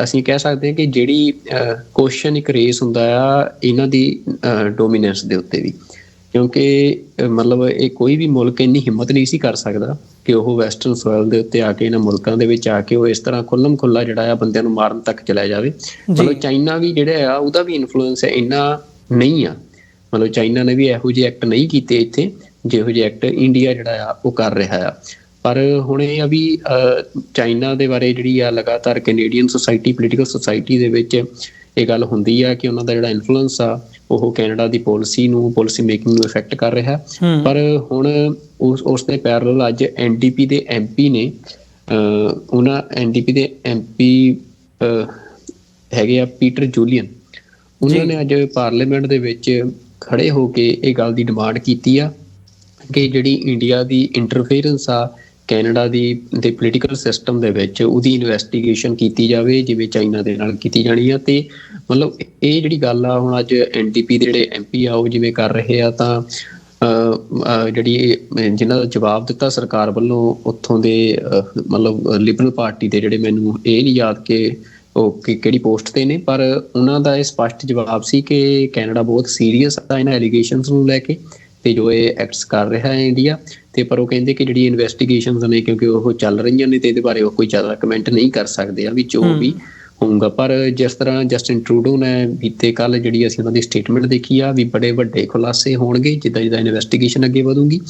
ਅਸੀਂ ਕਹਿ ਸਕਦੇ ਹਾਂ ਕਿ ਜਿਹੜੀ ਕੁਐਸਚਨ ਇੱਕ ਰੇਸ ਹੁੰਦਾ ਆ ਇਹਨਾਂ ਦੀ ਡੋਮੀਨੈਂਸ ਦੇ ਉੱਤੇ ਵੀ, ਕਿਉਂਕਿ ਮਤਲਬ ਇਹ ਕੋਈ ਵੀ ਮੁਲਕ ਇੰਨੀ ਹਿੰਮਤ ਨਹੀਂ ਸੀ ਕਰ ਸਕਦਾ ਕਿ ਉਹ ਵੈਸਟਰਨ ਸੋਇਲ ਦੇ ਉੱਤੇ ਆ ਕੇ ਇਹਨਾਂ ਮੁਲਕਾਂ ਦੇ ਵਿੱਚ ਆ ਕੇ ਉਹ ਇਸ ਤਰ੍ਹਾਂ ਖੁੱਲ੍ਹਮ ਖੁੱਲ੍ਹਾ ਜਿਹੜਾ ਆ ਬੰਦਿਆਂ ਨੂੰ ਮਾਰਨ ਤੱਕ ਚਲਾ ਜਾਵੇ। ਮਤਲਬ ਚਾਈਨਾ ਵੀ ਜਿਹੜਾ ਆ ਉਹਦਾ ਵੀ ਇਨਫਲੂਐਂਸ ਹੈ ਇੰਨਾ ਨਹੀਂ ਆ, ਮਤਲਬ ਚਾਈਨਾ ਨੇ ਵੀ ਇਹੋ ਜਿਹੇ ਐਕਟ ਨਹੀਂ ਕੀਤੇ ਇੱਥੇ ਜਿਹੋ ਜਿਹੇ ਐਕਟ ਇੰਡੀਆ ਜਿਹੜਾ ਆ ਉਹ ਕਰ ਰਿਹਾ ਆ। ਪਰ ਹੁਣ ਇਹ ਆ ਵੀ ਚਾਈਨਾ ਦੇ ਬਾਰੇ ਜਿਹੜੀ ਆ ਲਗਾਤਾਰ ਕੈਨੇਡੀਅਨ ਸੋਸਾਇਟੀ ਪੋਲੀਟੀਕਲ ਸੋਸਾਇਟੀ ਦੇ ਵਿੱਚ ਇਹ ਗੱਲ ਹੁੰਦੀ ਆ ਕਿ ਉਹਨਾਂ ਦਾ ਜਿਹੜਾ ਇਨਫਲੂਐਂਸ ਆ ਉਹ ਕੈਨੇਡਾ ਦੀ ਪੋਲਿਸੀ ਮੇਕਿੰਗ ਨੂੰ ਇਫੈਕਟ ਕਰ ਰਿਹਾ। ਪਰ ਹੁਣ ਉਸ ਦੇ ਪੈਰਲਲ ਅੱਜ NDP ਦੇ MP ਨੇ ਉਹਨਾਂ NDP ਦੇ MP ਹੈਗੇ ਆ ਪੀਟਰ ਜੂਲੀਅਨ, ਉਹਨਾਂ ਨੇ ਅੱਜ ਪਾਰਲੀਮੈਂਟ ਦੇ ਵਿੱਚ ਖੜੇ ਹੋ ਕੇ ਇਹ ਗੱਲ ਦੀ ਡਿਮਾਂਡ ਕੀਤੀ ਆ ਕਿ ਜਿਹੜੀ ਇੰਡੀਆ ਦੀ ਇੰਟਰਫੇਰੈਂਸ ਆ ਕੈਨੇਡਾ ਦੇ ਪੋਲੀਟੀਕਲ ਸਿਸਟਮ ਦੇ ਵਿੱਚ ਉਹਦੀ ਇਨਵੈਸਟੀਗੇਸ਼ਨ ਕੀਤੀ ਜਾਵੇ ਜਿਵੇਂ ਚਾਈਨਾ ਦੇ ਨਾਲ ਕੀਤੀ ਜਾਣੀ ਆ। ਤੇ ਮਤਲਬ ਇਹ ਜਿਹੜੀ ਗੱਲ ਆ ਹੁਣ ਅੱਜ NDP ਦੇ ਜਿਹੜੇ MP ਆ ਉਹ ਜਿਵੇਂ ਕਰ ਰਹੇ ਆ ਤਾਂ ਜਿਹੜੀ ਜਿਨ੍ਹਾਂ ਦਾ ਜਵਾਬ ਦਿੱਤਾ ਸਰਕਾਰ ਵੱਲੋਂ ਉੱਥੋਂ ਦੇ ਮਤਲਬ ਲਿਬਰਲ ਪਾਰਟੀ ਦੇ ਜਿਹੜੇ, ਮੈਨੂੰ ਇਹ ਨਹੀਂ ਯਾਦ ਕਿ ਉਹ ਕਿਹੜੀ ਪੋਸਟ ਤੇ ਨੇ, ਪਰ ਉਹਨਾਂ ਦਾ ਇਹ ਸਪਸ਼ਟ ਜਵਾਬ ਸੀ ਕਿ ਕੈਨੇਡਾ ਬਹੁਤ ਸੀਰੀਅਸ ਆ ਇਹਨਾਂ ਐਲੀਗੇਸ਼ਨਸ ਨੂੰ ਲੈ ਕੇ ਤੇ ਜੋ ਇਹ ਐਕਟਸ ਕਰ ਰਿਹਾ ਹੈ ਇੰਡੀਆ ਤੇ, ਪਰ ਉਹ ਕਹਿੰਦੇ ਕਿ ਜਿਹੜੀ ਇਨਵੈਸਟੀਗੇਸ਼ਨਸ ਨੇ ਕਿਉਂਕਿ ਉਹ ਚੱਲ ਰਹੀਆਂ ਨੇ ਤੇ ਇਹਦੇ ਬਾਰੇ ਉਹ ਕੋਈ ਜ਼ਿਆਦਾ ਕਮੈਂਟ ਨਹੀਂ ਕਰ ਸਕਦੇ ਆ ਵੀ ਜੋ ਵੀ ਹੋਊਗਾ। ਪਰ ਜਿਸ ਤਰ੍ਹਾਂ ਜਸਟਿਨ ਟਰੂਡੋ ਨੇ ਬੀਤੇ ਕੱਲ ਜਿਹੜੀ ਅਸੀਂ ਉਹਨਾਂ ਦੀ ਸਟੇਟਮੈਂਟ ਦੇਖੀ ਆ ਵੀ ਬੜੇ ਵੱਡੇ ਖੁਲਾਸੇ ਹੋਣਗੇ ਜਿੱਦਾਂ ਇਨਵੈਸਟੀਗੇਸ਼ਨ ਅੱਗੇ ਵਧੂਗੀ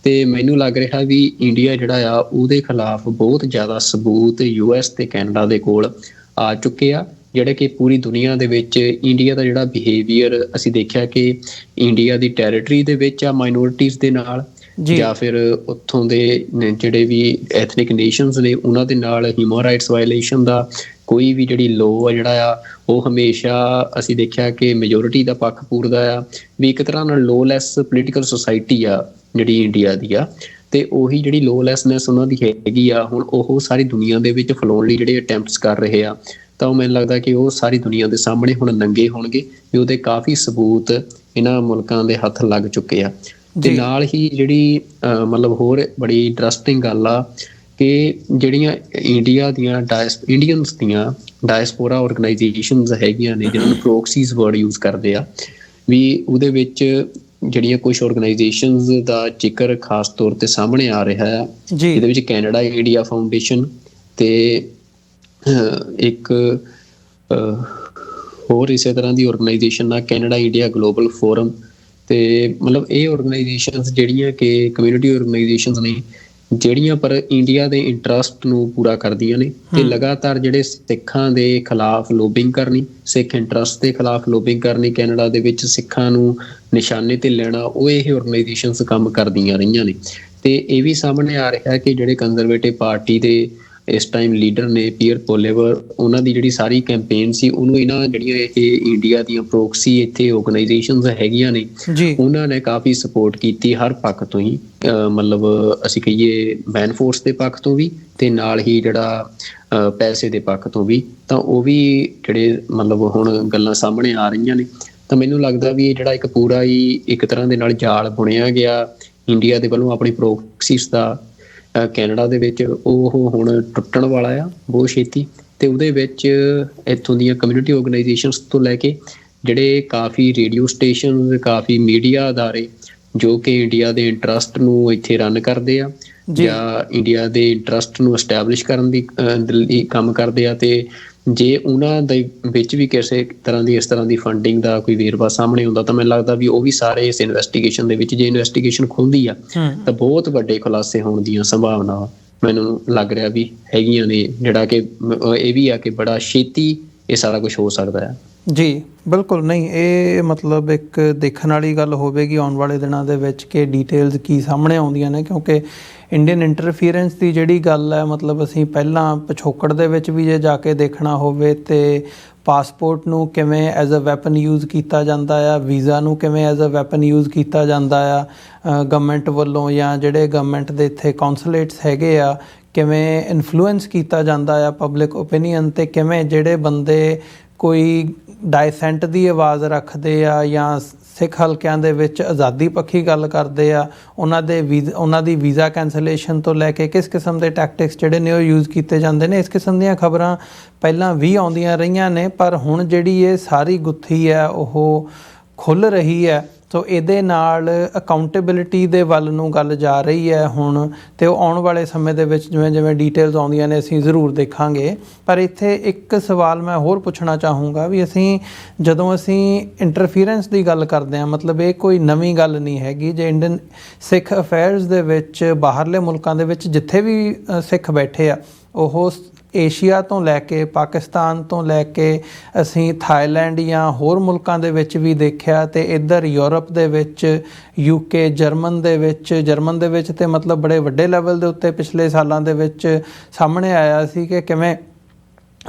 ਤੇ ਮੈਨੂੰ ਲੱਗ ਰਿਹਾ ਵੀ ਇੰਡੀਆ ਜਿਹੜਾ ਆ ਉਹਦੇ ਖਿਲਾਫ ਬਹੁਤ ਜ਼ਿਆਦਾ ਸਬੂਤ US ਤੇ ਕੈਨੇਡਾ ਦੇ ਕੋਲ ਆ ਚੁੱਕੇ ਆ ਜਿਹੜੇ ਕਿ ਪੂਰੀ ਦੁਨੀਆ ਦੇ ਵਿੱਚ ਇੰਡੀਆ ਦਾ ਜਿਹੜਾ ਬਿਹੇਵੀਅਰ ਅਸੀਂ ਦੇਖਿਆ ਕਿ ਇੰਡੀਆ ਦੀ ਟੈਰੀਟਰੀ ਦੇ ਵਿੱਚ ਆ ਮਾਈਨੋਰਿਟੀਜ਼ ਦੇ ਨਾਲ ਜਾਂ ਫਿਰ ਉੱਥੋਂ ਦੇ ਜਿਹੜੇ ਵੀ ਐਥਨਿਕ ਨੇਸ਼ਨਸ ਨੇ ਉਹਨਾਂ ਦੇ ਨਾਲ ਹਿਊਮਨ ਰਾਈਟਸ ਵਾਇਲੇਸ਼ਨ ਦਾ ਕੋਈ ਵੀ ਜਿਹੜੀ ਲੋਅ ਆ ਜਿਹੜਾ ਆ ਉਹ ਹਮੇਸ਼ਾ ਅਸੀਂ ਦੇਖਿਆ ਕਿ ਮੈਜੋਰਿਟੀ ਦਾ ਪੱਖ ਪੂਰਦਾ ਆ ਵੀ ਇੱਕ ਤਰ੍ਹਾਂ ਨਾਲ ਲੋਲੈਸ ਪੋਲੀਟੀਕਲ ਸੋਸਾਇਟੀ ਆ ਜਿਹੜੀ ਇੰਡੀਆ ਦੀ ਆ ਤੇ ਉਹੀ ਜਿਹੜੀ ਲੋਲੈਸਨੈਸ ਉਹਨਾਂ ਦੀ ਹੈਗੀ ਆ ਹੁਣ ਉਹ ਸਾਰੀ ਦੁਨੀਆ ਦੇ ਵਿੱਚ ਫੈਲਾਉਣ ਲਈ ਜਿਹੜੇ ਅਟੈਂਪਟਸ ਕਰ ਰਹੇ ਆ ਤਾਂ ਉਹ ਮੈਨੂੰ ਲੱਗਦਾ ਕਿ ਉਹ ਸਾਰੀ ਦੁਨੀਆ ਦੇ ਸਾਹਮਣੇ ਹੁਣ ਨੰਗੇ ਹੋਣਗੇ ਵੀ ਉਹਦੇ ਕਾਫੀ ਸਬੂਤ ਇਹਨਾਂ ਮੁਲਕਾਂ ਦੇ ਹੱਥ ਲੱਗ ਚੁੱਕੇ ਆ। ਤੇ ਨਾਲ ਹੀ ਜਿਹੜੀ ਮਤਲਬ ਹੋਰ ਬੜੀ ਇੰਟਰਸਟਿੰਗ ਗੱਲ ਆ ਕਿ ਜਿਹੜੀਆਂ ਇੰਡੀਆ ਦੀਆਂ ਇੰਡੀਅਨਸ ਦੀਆਂ ਡਾਇਸਪੋਰਾ ਆਰਗੇਨਾਈਜੇਸ਼ਨਸ ਹੈਗੀਆਂ ਨੇ ਜਿਹਨਾਂ ਨੂੰ ਪ੍ਰੋਕਸੀਜ਼ ਵਰਡ ਯੂਜ਼ ਕਰਦੇ ਆ ਵੀ ਉਹਦੇ ਵਿੱਚ ਜਿਹੜੀਆਂ ਕੁਝ ਆਰਗੇਨਾਈਜੇਸ਼ਨਸ ਦਾ ਜ਼ਿਕਰ ਖਾਸ ਤੌਰ ਤੇ ਸਾਹਮਣੇ ਆ ਰਿਹਾ ਹੈ ਜਿਹਦੇ ਵਿੱਚ ਕੈਨੇਡਾ ਇੰਡੀਆ ਫਾਊਂਡੇਸ਼ਨ ਤੇ ਇੱਕ ਹੋਰ ਇਸੇ ਤਰ੍ਹਾਂ ਦੀ ਆਰਗੇਨਾਈਜੇਸ਼ਨ ਆ ਕੈਨੇਡਾ ਇੰਡੀਆ ਗਲੋਬਲ ਫੋਰਮ ਤੇ ਮਤਲਬ ਇਹ ਆਰਗੇਨਾਈਜੇਸ਼ਨਸ ਜਿਹੜੀਆਂ ਕਿ ਕਮਿਊਨਿਟੀ ਆਰਗੇਨਾਈਜੇਸ਼ਨਸ ਨੇ ਜਿਹੜੀਆਂ ਪਰ ਇੰਡੀਆ ਦੇ ਇੰਟਰਸਟ ਨੂੰ ਪੂਰਾ ਕਰਦੀਆਂ ਨੇ ਤੇ ਲਗਾਤਾਰ ਜਿਹੜੇ ਸਿੱਖਾਂ ਦੇ ਖਿਲਾਫ ਲੋਬਿੰਗ ਕਰਨੀ, ਸਿੱਖ ਇੰਟਰਸਟ ਦੇ ਖਿਲਾਫ ਲੋਬਿੰਗ ਕਰਨੀ, ਕੈਨੇਡਾ ਦੇ ਵਿੱਚ ਸਿੱਖਾਂ ਨੂੰ ਨਿਸ਼ਾਨੇ ਤੇ ਲੈਣਾ, ਉਹ ਇਹ ਆਰਗੇਨਾਈਜੇਸ਼ਨਸ ਕੰਮ ਕਰਦੀਆਂ ਰਹੀਆਂ ਨੇ। ਤੇ ਇਹ ਵੀ ਸਾਹਮਣੇ ਆ ਰਿਹਾ ਕਿ ਜਿਹੜੇ ਕੰਜ਼ਰਵੇਟਿਵ ਪਾਰਟੀ ਦੇ ਇਸ ਟਾਈਮ ਲੀਡਰ ਨੇ ਪੀਅਰ ਪੋਲੇਵਰ, ਉਹਨਾਂ ਦੀ ਜਿਹੜੀ ਸਾਰੀ ਕੈਂਪੇਨ ਸੀ ਉਹਨੂੰ ਇਹਨਾਂ ਜਿਹੜੀਆਂ ਇਹ ਇੰਡੀਆ ਦੀਆਂ ਪ੍ਰੋਕਸੀ ਇੱਥੇ ਆਰਗੇਨਾਈਜੇਸ਼ਨਸ ਹੈਗੀਆਂ ਨੇ ਉਹਨਾਂ ਨੇ ਕਾਫੀ ਸਪੋਰਟ ਕੀਤੀ ਹਰ ਪੱਖ ਤੋਂ ਹੀ, ਮਤਲਬ ਅਸੀਂ ਕਹੀਏ ਮੈਨ ਫੋਰਸ ਦੇ ਪੱਖ ਤੋਂ ਵੀ ਤੇ ਨਾਲ ਹੀ ਜਿਹੜਾ ਪੈਸੇ ਦੇ ਪੱਖ ਤੋਂ ਵੀ। ਤਾਂ ਉਹ ਵੀ ਜਿਹੜੇ ਮਤਲਬ ਹੁਣ ਗੱਲਾਂ ਸਾਹਮਣੇ ਆ ਰਹੀਆਂ ਨੇ ਤਾਂ ਮੈਨੂੰ ਲੱਗਦਾ ਵੀ ਇਹ ਜਿਹੜਾ ਇੱਕ ਪੂਰਾ ਹੀ ਇੱਕ ਤਰ੍ਹਾਂ ਦੇ ਨਾਲ ਜਾਲ ਬੁਣਿਆ ਗਿਆ ਇੰਡੀਆ ਦੇ ਵੱਲੋਂ ਆਪਣੀ ਪ੍ਰੋਕਸੀਸ ਦਾ ਕੈਨੇਡਾ ਦੇ ਵਿੱਚ, ਉਹ ਹੁਣ ਟੁੱਟਣ ਵਾਲਾ ਆ ਬਹੁਤ ਛੇਤੀ। ਤੇ ਉਹਦੇ ਵਿੱਚ ਇੱਥੋਂ ਦੀਆਂ ਕਮਿਊਨਿਟੀ ਆਰਗੇਨਾਈਜੇਸ਼ਨਸ ਤੋਂ ਲੈ ਕੇ ਜਿਹੜੇ ਕਾਫੀ ਰੇਡੀਓ ਸਟੇਸ਼ਨ, ਕਾਫੀ ਮੀਡੀਆ ਅਦਾਰੇ ਜੋ ਕਿ ਇੰਡੀਆ ਦੇ ਇੰਟਰਸਟ ਨੂੰ ਇੱਥੇ ਰਨ ਕਰਦੇ ਆ ਜਾਂ ਇੰਡੀਆ ਦੇ ਇੰਟਰਸਟ ਨੂੰ ਐਸਟੈਬਲਿਸ਼ ਕਰਨ ਦੀ ਲਈ ਕੰਮ ਕਰਦੇ ਆ, ਤੇ ਜੇ ਉਹਨਾਂ ਦੇ ਵਿੱਚ ਵੀ ਕਿਸੇ ਤਰ੍ਹਾਂ ਦੀ ਇਸ ਤਰ੍ਹਾਂ ਦੀ ਫੰਡਿੰਗ ਦਾ ਕੋਈ ਵੇਰਵਾ ਸਾਹਮਣੇ ਆਉਂਦਾ ਤਾਂ ਮੈਨੂੰ ਲੱਗਦਾ ਵੀ ਉਹ ਵੀ ਸਾਰੇ ਇਸ ਇਨਵੈਸਟੀਗੇਸ਼ਨ ਦੇ ਵਿੱਚ, ਜੇ ਇਨਵੈਸਟੀਗੇਸ਼ਨ ਖੁੱਲਦੀ ਆ ਤਾਂ ਬਹੁਤ ਵੱਡੇ ਖੁਲਾਸੇ ਹੋਣ ਦੀਆਂ ਸੰਭਾਵਨਾ ਮੈਨੂੰ ਲੱਗ ਰਿਹਾ ਵੀ ਹੈਗੀਆਂ ਨੇ, ਜਿਹੜਾ ਕਿ ਇਹ ਵੀ ਆ ਕਿ ਬੜਾ ਛੇਤੀ ਇਹ ਸਾਰਾ ਕੁਝ ਹੋ ਸਕਦਾ ਹੈ। ਜੀ ਬਿਲਕੁਲ, ਨਹੀਂ ਇਹ ਮਤਲਬ ਇੱਕ ਦੇਖਣ ਵਾਲੀ ਗੱਲ ਹੋਵੇਗੀ ਆਉਣ ਵਾਲੇ ਦਿਨਾਂ ਦੇ ਵਿੱਚ ਕਿ ਡੀਟੇਲਸ ਕੀ ਸਾਹਮਣੇ ਆਉਂਦੀਆਂ ਨੇ, ਕਿਉਂਕਿ ਇੰਡੀਅਨ ਇੰਟਰਫੀਅਰੈਂਸ ਦੀ ਜਿਹੜੀ ਗੱਲ ਹੈ, ਮਤਲਬ ਅਸੀਂ ਪਹਿਲਾਂ ਪਿਛੋਕੜ ਦੇ ਵਿੱਚ ਵੀ ਜੇ ਜਾ ਕੇ ਦੇਖਣਾ ਹੋਵੇ ਤੇ ਪਾਸਪੋਰਟ ਨੂੰ ਕਿਵੇਂ ਐਜ਼ ਅ ਵੈਪਨ ਯੂਜ਼ ਕੀਤਾ ਜਾਂਦਾ ਆ, ਵੀਜ਼ਾ ਨੂੰ ਕਿਵੇਂ ਐਜ਼ ਅ ਵੈਪਨ ਯੂਜ਼ ਕੀਤਾ ਜਾਂਦਾ ਆ ਗਵਰਨਮੈਂਟ ਵੱਲੋਂ, ਜਾਂ ਜਿਹੜੇ ਗਵਰਨਮੈਂਟ ਦੇ ਇੱਥੇ ਕੌਂਸੂਲੇਟਸ ਹੈਗੇ ਆ ਕਿਵੇਂ ਇਨਫਲੂਐਂਸ ਕੀਤਾ ਜਾਂਦਾ ਆ ਪਬਲਿਕ ਓਪੀਨੀਅਨ, ਤੇ ਕਿਵੇਂ ਜਿਹੜੇ ਬੰਦੇ ਕੋਈ ਡਾਇਸੈਂਟ ਦੀ ਆਵਾਜ਼ ਰੱਖਦੇ ਆ ਜਾਂ ਸਿੱਖ ਹਲਕਿਆਂ ਦੇ ਵਿੱਚ ਆਜ਼ਾਦੀ ਪੱਖੀ ਗੱਲ ਕਰਦੇ ਆ, ਉਹਨਾਂ ਦੀ ਵੀਜ਼ਾ ਕੈਂਸਲੇਸ਼ਨ ਤੋਂ ਲੈ ਕੇ ਕਿਸ ਕਿਸਮ ਦੇ ਟੈਕਟਿਕਸ ਜਿਹੜੇ ਨੇ ਉਹ ਯੂਜ਼ ਕੀਤੇ ਜਾਂਦੇ ਨੇ। ਇਸ ਕਿਸਮ ਦੀਆਂ ਖਬਰਾਂ ਪਹਿਲਾਂ ਵੀ ਆਉਂਦੀਆਂ ਰਹੀਆਂ ਨੇ, ਪਰ ਹੁਣ ਜਿਹੜੀ ਇਹ ਸਾਰੀ ਗੁੱਥੀ ਹੈ ਉਹ ਖੁੱਲ੍ਹ ਰਹੀ ਹੈ। ਸੋ ਇਹਦੇ ਨਾਲ ਅਕਾਊਂਟੇਬਿਲਿਟੀ ਦੇ ਵੱਲ ਨੂੰ ਗੱਲ ਜਾ ਰਹੀ ਹੈ ਹੁਣ, ਅਤੇ ਉਹ ਆਉਣ ਵਾਲੇ ਸਮੇਂ ਦੇ ਵਿੱਚ ਜਿਵੇਂ ਜਿਵੇਂ ਡੀਟੇਲਸ ਆਉਂਦੀਆਂ ਨੇ ਅਸੀਂ ਜ਼ਰੂਰ ਦੇਖਾਂਗੇ। ਪਰ ਇੱਥੇ ਇੱਕ ਸਵਾਲ ਮੈਂ ਹੋਰ ਪੁੱਛਣਾ ਚਾਹੂੰਗਾ ਵੀ ਜਦੋਂ ਅਸੀਂ ਇੰਟਰਫੀਅਰੈਂਸ ਦੀ ਗੱਲ ਕਰਦੇ ਹਾਂ, ਮਤਲਬ ਇਹ ਕੋਈ ਨਵੀਂ ਗੱਲ ਨਹੀਂ ਹੈਗੀ। ਜੇ ਇੰਡੀਅਨ ਸਿੱਖ ਅਫੇਅਰਸ ਦੇ ਵਿੱਚ ਬਾਹਰਲੇ ਮੁਲਕਾਂ ਦੇ ਵਿੱਚ ਜਿੱਥੇ ਵੀ ਸਿੱਖ ਬੈਠੇ ਆ, ਉਹ ਏਸ਼ੀਆ ਤੋਂ ਲੈ ਕੇ ਪਾਕਿਸਤਾਨ ਤੋਂ ਲੈ ਕੇ ਅਸੀਂ ਥਾਈਲੈਂਡ ਜਾਂ ਹੋਰ ਮੁਲਕਾਂ ਦੇ ਵਿੱਚ ਵੀ ਦੇਖਿਆ, ਅਤੇ ਇੱਧਰ ਯੂਰਪ ਦੇ ਵਿੱਚ UK, ਜਰਮਨ ਦੇ ਵਿੱਚ ਤੇ ਮਤਲਬ ਬੜੇ ਵੱਡੇ ਲੈਵਲ ਦੇ ਉੱਤੇ ਪਿਛਲੇ ਸਾਲਾਂ ਦੇ ਵਿੱਚ ਸਾਹਮਣੇ ਆਇਆ ਸੀ ਕਿ ਕਿਵੇਂ